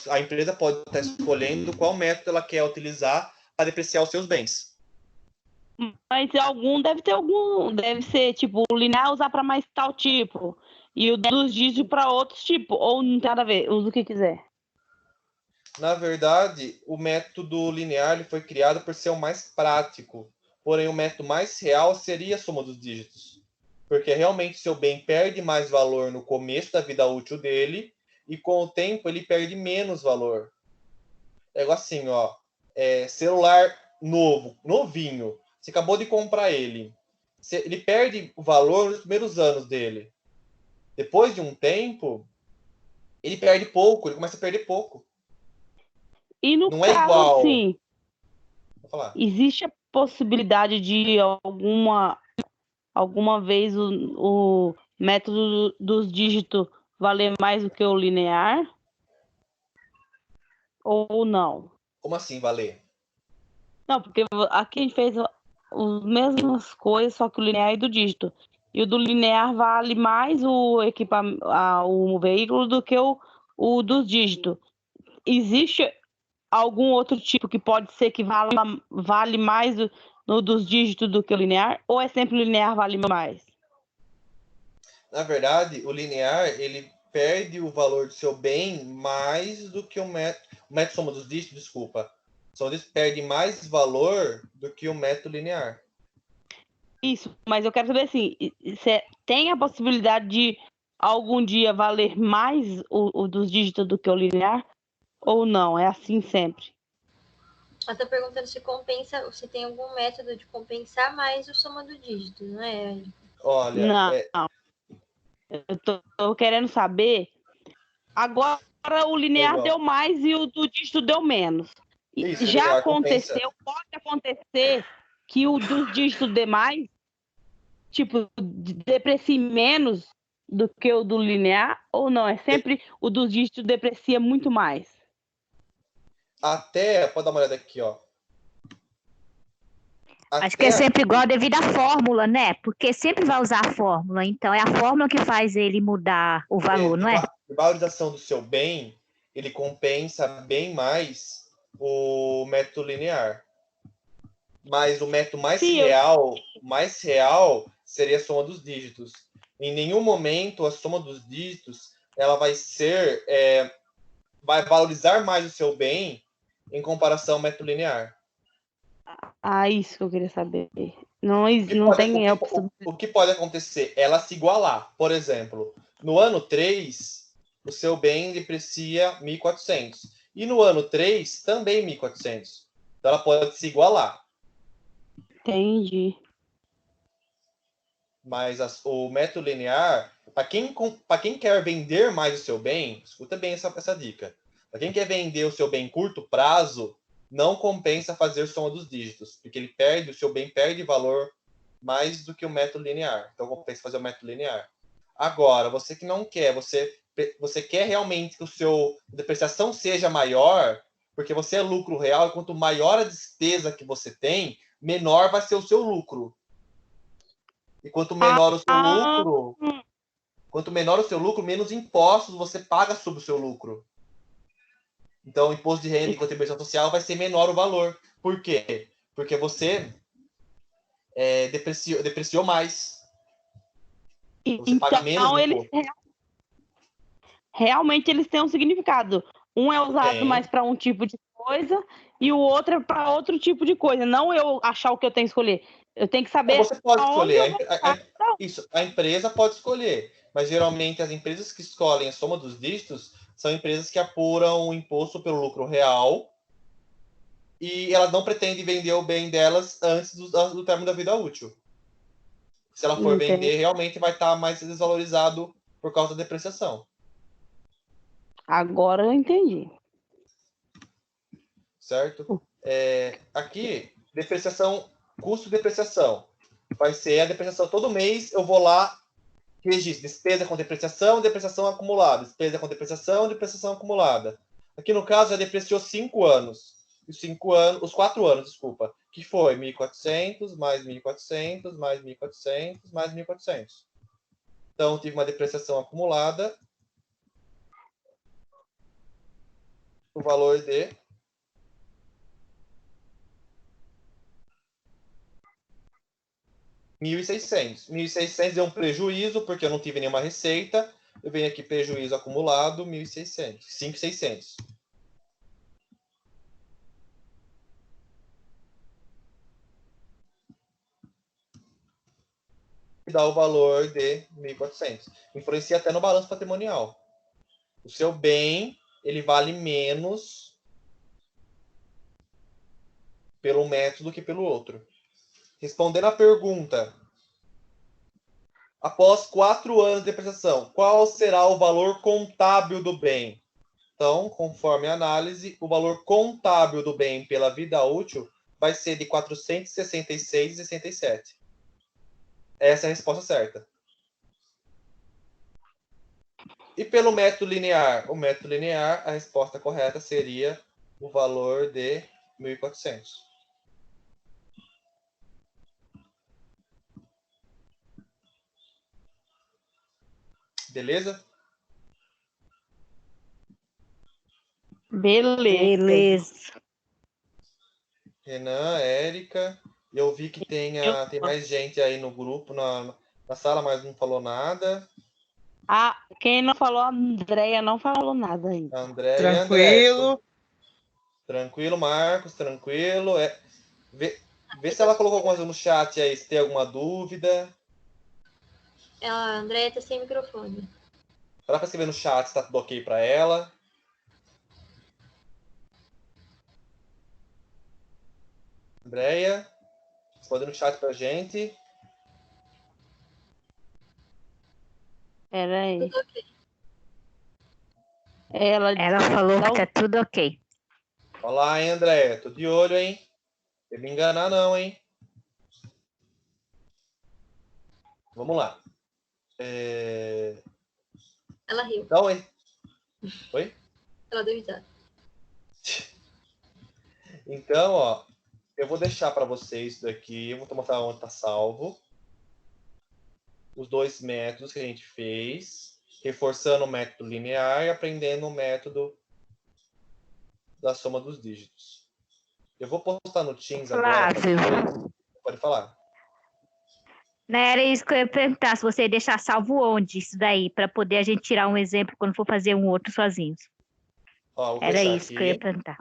A empresa pode estar escolhendo qual método ela quer utilizar para depreciar os seus bens. Mas deve ser tipo, o linear usar para mais tal tipo, e o dos dígitos para outros tipos, ou não tem nada a ver, usa o que quiser. Na verdade, o método linear ele foi criado por ser o mais prático. Porém, o método mais real seria a soma dos dígitos. Porque realmente seu bem perde mais valor no começo da vida útil dele e com o tempo ele perde menos valor. É igual assim, ó, celular novo, novinho. Você acabou de comprar ele. Ele perde o valor nos primeiros anos dele. Depois de um tempo, ele perde pouco, ele começa a perder pouco. E no Não é caso, igual. assim, Vou falar. existe a possibilidade de alguma vez o método dos dígitos valer mais do que o linear? Ou não? Como assim, valer? Não, porque aqui a gente fez as mesmas coisas, só que o linear é do dígito. E o do linear vale mais o veículo do que o dos dígitos. Existe algum outro tipo que pode ser que vale mais no dos dígitos do que o linear? Ou é sempre o linear vale mais? Na verdade, o linear ele perde o valor do seu bem mais do que o método soma dos dígitos, desculpa. Soma dos dígitos perde mais valor do que o método linear. Isso, mas eu quero saber assim, tem a possibilidade de algum dia valer mais o dos dígitos do que o linear? Ou não? É assim sempre? Ela tá perguntando se compensa, se tem algum método de compensar mais o soma do dígito, não é? Olha, Não, eu tô querendo saber. Agora o linear igual. deu mais e o do dígito deu menos. E Isso, o já linear compensa. aconteceu, pode acontecer que o dos dígitos dê mais, tipo, deprecie menos do que o do linear, ou não? É sempre o dos dígitos deprecia muito mais. Pode dar uma olhada aqui, ó. Acho que é sempre igual devido à fórmula, né? Porque sempre vai usar a fórmula. Então, é a fórmula que faz ele mudar o valor, não é? De valorização do seu bem, ele compensa bem mais o método linear. Mas o método mais real seria a soma dos dígitos. Em nenhum momento a soma dos dígitos ela vai valorizar mais o seu bem em comparação ao método linear. Ah, isso que eu queria saber. Não tem o que pode acontecer? Ela se igualar. Por exemplo, no ano 3, o seu bem deprecia 1.400. E no ano 3, também 1.400. Então ela pode se igualar. Entendi. Mas o método linear, para quem quer vender mais o seu bem, escuta bem essa dica. Para quem quer vender o seu bem em curto prazo, não compensa fazer soma dos dígitos, porque o seu bem perde valor mais do que o método linear. Então compensa fazer o método linear. Agora, você que não quer, você quer realmente que o seu depreciação seja maior, porque você é lucro real, e quanto maior a despesa que você tem, menor vai ser o seu lucro. E quanto menor o seu lucro, menos impostos você paga sobre o seu lucro. Então, o imposto de renda e contribuição social vai ser menor o valor. Por quê? Porque você depreciou mais. Você paga menos Então, imposto. realmente eles têm um significado. Um é usado mais para um tipo de coisa e o outro é para outro tipo de coisa. Não eu achar o que eu tenho que escolher. Eu tenho que saber Você pode aonde eu escolher. vou Isso, a empresa pode escolher. Mas geralmente as empresas que escolhem a soma dos dígitos são empresas que apuram o imposto pelo lucro real e elas não pretendem vender o bem delas antes do término da vida útil. Se ela for vender, realmente vai estar mais desvalorizado por causa da depreciação. Agora eu entendi. Certo? Aqui, depreciação, custo de depreciação. Vai ser a depreciação todo mês, eu vou lá registra despesa com depreciação, depreciação acumulada. Despesa com depreciação, depreciação acumulada. Aqui no caso já depreciou 5 anos. Os 4 anos, desculpa. Que foi 1.400, mais 1.400, mais 1.400, mais 1.400. Então, tive uma depreciação acumulada. O valor de 1.600. 1.600 deu um prejuízo, porque eu não tive nenhuma receita. Eu venho aqui, prejuízo acumulado, 1.600. 5.600. E dá o valor de 1.400. Influencia até no balanço patrimonial. O seu bem, ele vale menos pelo método que pelo outro. Respondendo a pergunta, após 4 anos de depreciação, qual será o valor contábil do bem? Então, conforme a análise, o valor contábil do bem pela vida útil vai ser de 466,67. Essa é a resposta certa. E pelo método linear? O método linear, a resposta correta seria o valor de 1.400. Beleza? Beleza. Renan, Érica. Eu vi que tem mais gente aí no grupo, na sala, mas não falou nada. Ah, quem não falou, a Andréia não falou nada ainda. André Tranquilo. André. Tranquilo, Marcos, tranquilo. Vê se ela colocou alguma coisa no chat aí, se tem alguma dúvida. A Andréia tá sem microfone. Ela vai escrever no chat se tá tudo ok para ela. Andréia, responde no chat pra gente. Pera aí. Tudo ok. Ela falou que tá tudo ok. Olá, hein, Andréia. Tô de olho, hein? Não me enganar, não, hein? Vamos lá. Ela riu. Então, hein? Oi? Ela deu risada. Então, ó, eu vou deixar para vocês isso daqui. Eu vou mostrar onde está salvo. Os 2 métodos que a gente fez, reforçando o método linear e aprendendo o método da soma dos dígitos. Eu vou postar no Teams agora. Flávio. Pode falar. Não era isso que eu ia perguntar, se você ia deixar salvo onde isso daí, para poder a gente tirar um exemplo quando for fazer um outro sozinhos. Ó, vou Era fechar isso aqui. que eu ia perguntar.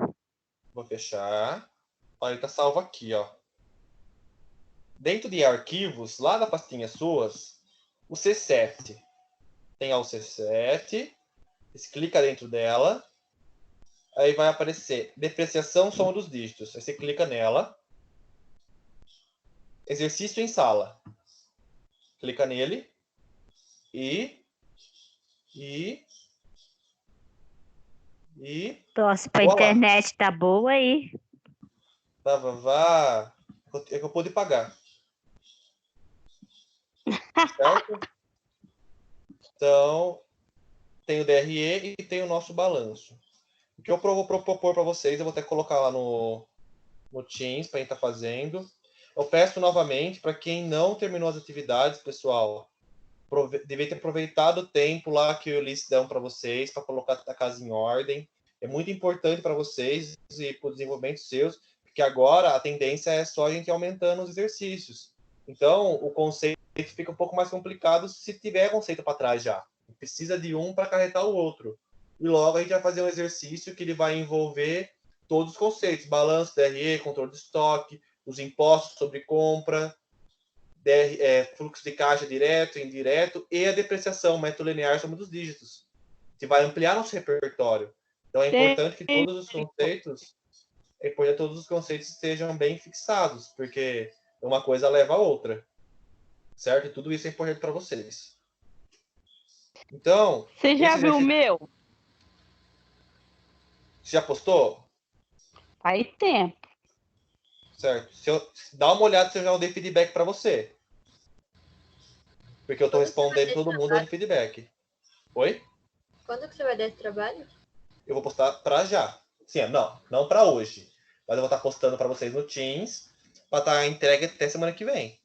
Vou fechar. Olha, ele está salvo aqui, ó. Dentro de arquivos, lá na pastinha suas, o C7. Tem a C7. Você clica dentro dela. Aí vai aparecer depreciação soma dos dígitos. Aí você clica nela. Exercício em sala. Clica nele. Torce pra Olá. internet, tá boa aí. Vá. É que eu pude pagar. Certo? Então, tem o DRE e tem o nosso balanço. O que eu vou propor para vocês, eu vou até colocar lá no Teams para a gente estar fazendo. Eu peço novamente para quem não terminou as atividades, pessoal, deve ter aproveitado o tempo lá que o Ulisses dão para vocês, para colocar a casa em ordem. É muito importante para vocês e para o desenvolvimento seus, porque agora a tendência é só a gente aumentando os exercícios. Então, o conceito fica um pouco mais complicado se tiver conceito para trás já. Precisa de um para acarretar o outro. E logo a gente vai fazer um exercício que ele vai envolver todos os conceitos: balanço, DRE, controle de estoque, os impostos sobre compra, fluxo de caixa direto, indireto e a depreciação, método linear soma dos dígitos. Você vai ampliar nosso repertório. Então é importante que todos os conceitos estejam bem fixados, porque uma coisa leva a outra. Certo? E tudo isso é importante para vocês. Então, você já viu o meu? Você já postou? Faz tempo. Certo. Dá uma olhada se eu já dei feedback para você. Porque eu tô respondendo todo mundo dando feedback. Oi? Quando que você vai dar esse trabalho? Eu vou postar pra já. Sim, não pra hoje. Mas eu vou estar postando pra vocês no Teams pra estar entregue até semana que vem.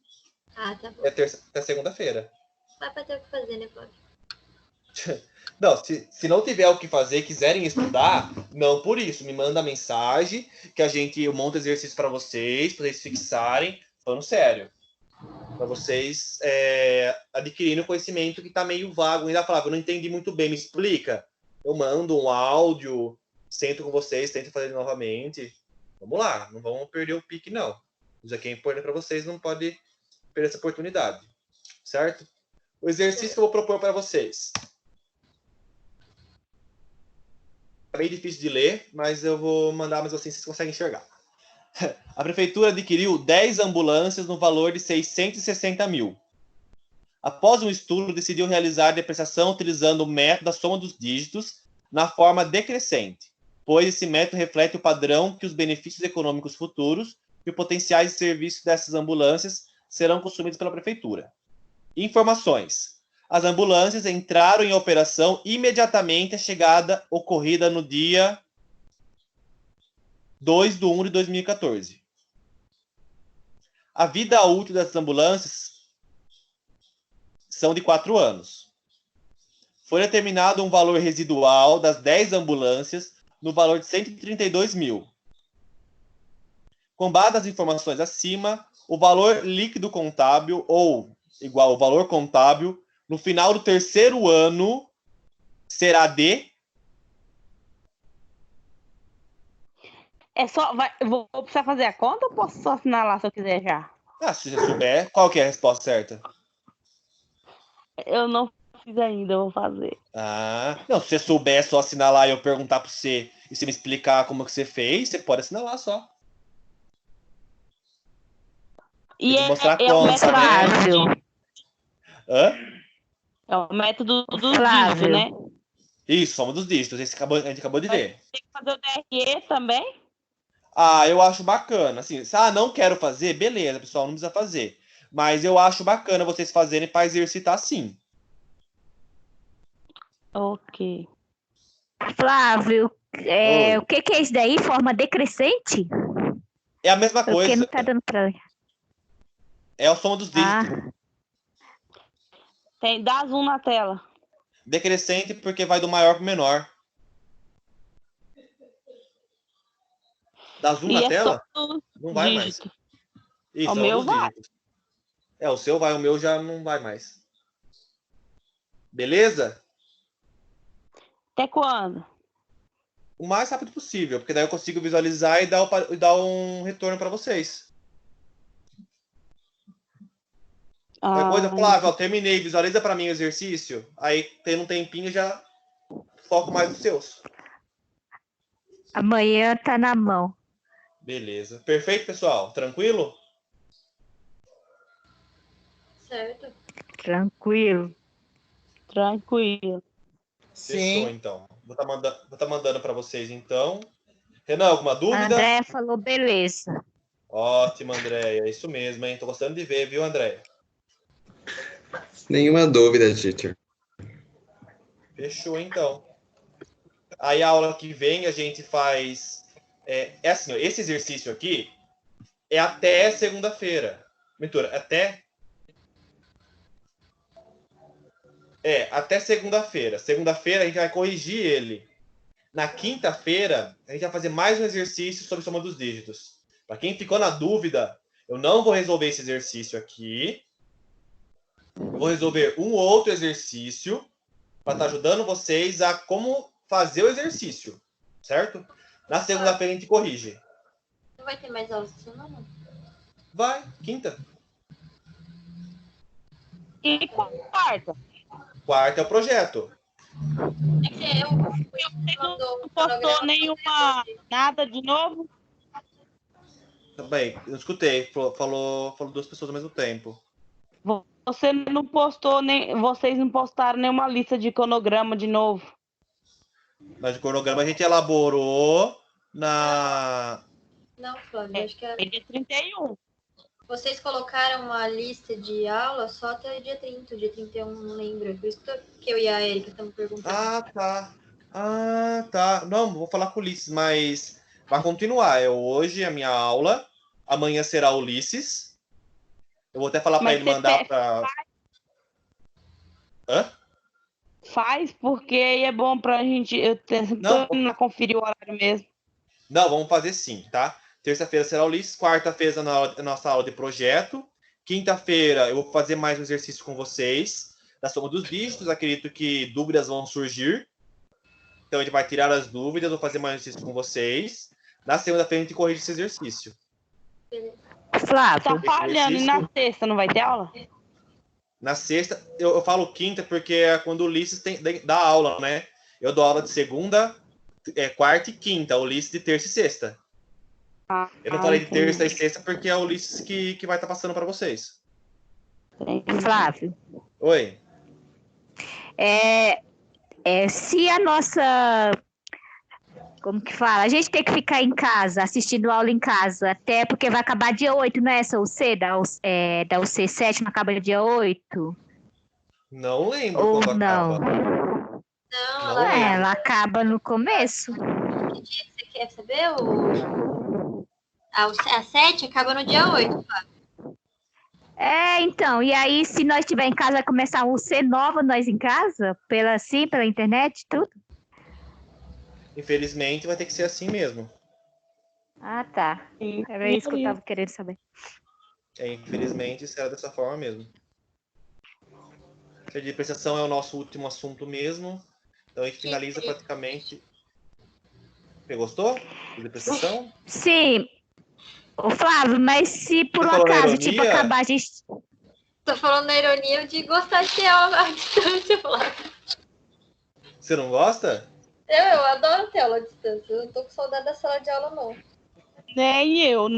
Ah, tá bom. Até segunda-feira. Vai pra ter o que fazer, né, Flávio? Não, se não tiver o que fazer, quiserem estudar, não por isso. Me manda mensagem que eu monto exercício para vocês fixarem. Falando sério. Para vocês adquirirem o conhecimento que está meio vago. Ainda falava, eu não entendi muito bem, me explica. Eu mando um áudio, sento com vocês, tento fazer novamente. Vamos lá, não vamos perder o pique, não. Isso aqui é importante para vocês, não pode perder essa oportunidade. Certo? O exercício que eu vou propor para vocês. É meio difícil de ler, mas eu vou mandar, mas assim vocês conseguem enxergar. A prefeitura adquiriu 10 ambulâncias no valor de 660 mil. Após um estudo, decidiu realizar a depreciação utilizando o método da soma dos dígitos na forma decrescente, pois esse método reflete o padrão que os benefícios econômicos futuros e os potenciais serviços dessas ambulâncias serão consumidos pela prefeitura. Informações. As ambulâncias entraram em operação imediatamente à chegada ocorrida no dia 2/1 de 2014. A vida útil dessas ambulâncias são de 4 anos. Foi determinado um valor residual das 10 ambulâncias no valor de 132 mil. Com base nas informações acima, o valor líquido contábil, ou igual ao valor contábil, no final do terceiro ano, será de... Vou precisar fazer a conta ou posso só assinalar se eu quiser já? Se você souber, qual que é a resposta certa? Eu não fiz ainda, eu vou fazer. Não, se você souber, é só assinalar e eu perguntar para você e você me explicar como que você fez, você pode assinalar só. E Tem que mostrar a é o conta, Flávio. né? Hã? É o método dos Flávio. dígitos, né? Isso, soma dos dígitos. A gente acabou de ver. Tem que fazer o DRE também? Eu acho bacana. Assim, não quero fazer, beleza, pessoal, não precisa fazer. Mas eu acho bacana vocês fazerem para exercitar sim. Ok. Flávio, Oi. o que é isso daí? Forma decrescente? É a mesma Porque coisa. não tá dando pra ler. É a soma dos dígitos. Dá zoom na tela. Decrescente porque vai do maior para o menor. Dá zoom na tela? Não vai mais. Isso, O meu vai. dígitos. O seu vai, o meu já não vai mais. Beleza? Até quando? O mais rápido possível, porque daí eu consigo visualizar e dar um retorno para vocês. Coisa, Flávio, terminei, visualiza para mim o exercício. Aí, tendo um tempinho, já foco mais nos seus. Amanhã tá na mão. Beleza. Perfeito, pessoal? Tranquilo? Certo. Tranquilo. Tranquilo. Sim. Fechou, então. Vou tá mandando para vocês, então. Renan, alguma dúvida? André falou beleza. Ótimo, Andréia. É isso mesmo, hein? Tô gostando de ver, viu, Andréia? Nenhuma dúvida, teacher. Fechou, então. Aí a aula que vem a gente faz... assim, ó, esse exercício aqui é até segunda-feira. Mentura, até segunda-feira. Segunda-feira a gente vai corrigir ele. Na quinta-feira, a gente vai fazer mais um exercício sobre soma dos dígitos. Para quem ficou na dúvida, eu não vou resolver esse exercício aqui. Eu vou resolver um outro exercício para estar ajudando vocês a como fazer o exercício, certo? Na segunda-feira a gente corrige. Não vai ter mais aulas essa semana? Vai, quinta. E quarta? Quarta é o projeto. É que eu Não postou nada de novo? Também, eu escutei. Falou 2 pessoas ao mesmo tempo. Vocês não postaram nenhuma lista de cronograma de novo. Mas o cronograma a gente elaborou na... Não, Flávio, acho que é Dia 31. Vocês colocaram uma lista de aula só até o dia 30, dia 31, não lembro. Por isso que eu e a Erika estamos perguntando. Ah, tá. Não, vou falar com o Ulisses, mas vai continuar. Hoje a minha aula, amanhã será o Ulisses. Eu vou até falar para Mas ele você mandar para... Hã? Faz, porque aí é bom pra gente. Eu Não. tô indo conferir o horário mesmo. Não, vamos fazer sim, tá? Terça-feira será o Ulisses, quarta-feira a nossa aula de projeto. Quinta-feira eu vou fazer mais um exercício com vocês da soma dos dígitos. Acredito que dúvidas vão surgir. Então a gente vai tirar as dúvidas, vou fazer mais um exercício com vocês. Na segunda-feira a gente corrige esse exercício. Flávio, Tá falhando, e na sexta não vai ter aula? Na sexta, eu falo quinta porque é quando o Ulisses dá aula, né? Eu dou aula de segunda, quarta e quinta, o Ulisses de terça e sexta. Eu não falei de terça e sexta porque é o Ulisses que vai estar passando para vocês. Flávio, Oi. se a nossa, como que fala? A gente tem que ficar em casa, assistindo aula em casa, até porque vai acabar dia 8, não é essa UC? Da UC 7 não acaba dia 8? Não lembro Ou quando não? acaba. Não, Não ela, lembro. Ela acaba no começo. que dia que você quer saber? A 7 acaba no dia 8. Então, e aí se nós estiver em casa, vai começar a UC nova, nós em casa? Pela internet, tudo? Infelizmente vai ter que ser assim mesmo. Ah, tá. Era isso que eu tava querendo saber. Infelizmente será dessa forma mesmo. A depreciação é o nosso último assunto mesmo. Então a gente finaliza praticamente. Você gostou da depreciação? Sim. Ô, Flávio, mas se por um Você falou na acaso, tipo, ironia? acabar a gente... Tô falando na ironia de gostar de ter aula à distância, Flávio. Você não gosta? Eu adoro ter aula à distância. Eu não tô com saudade da sala de aula, não. Nem eu.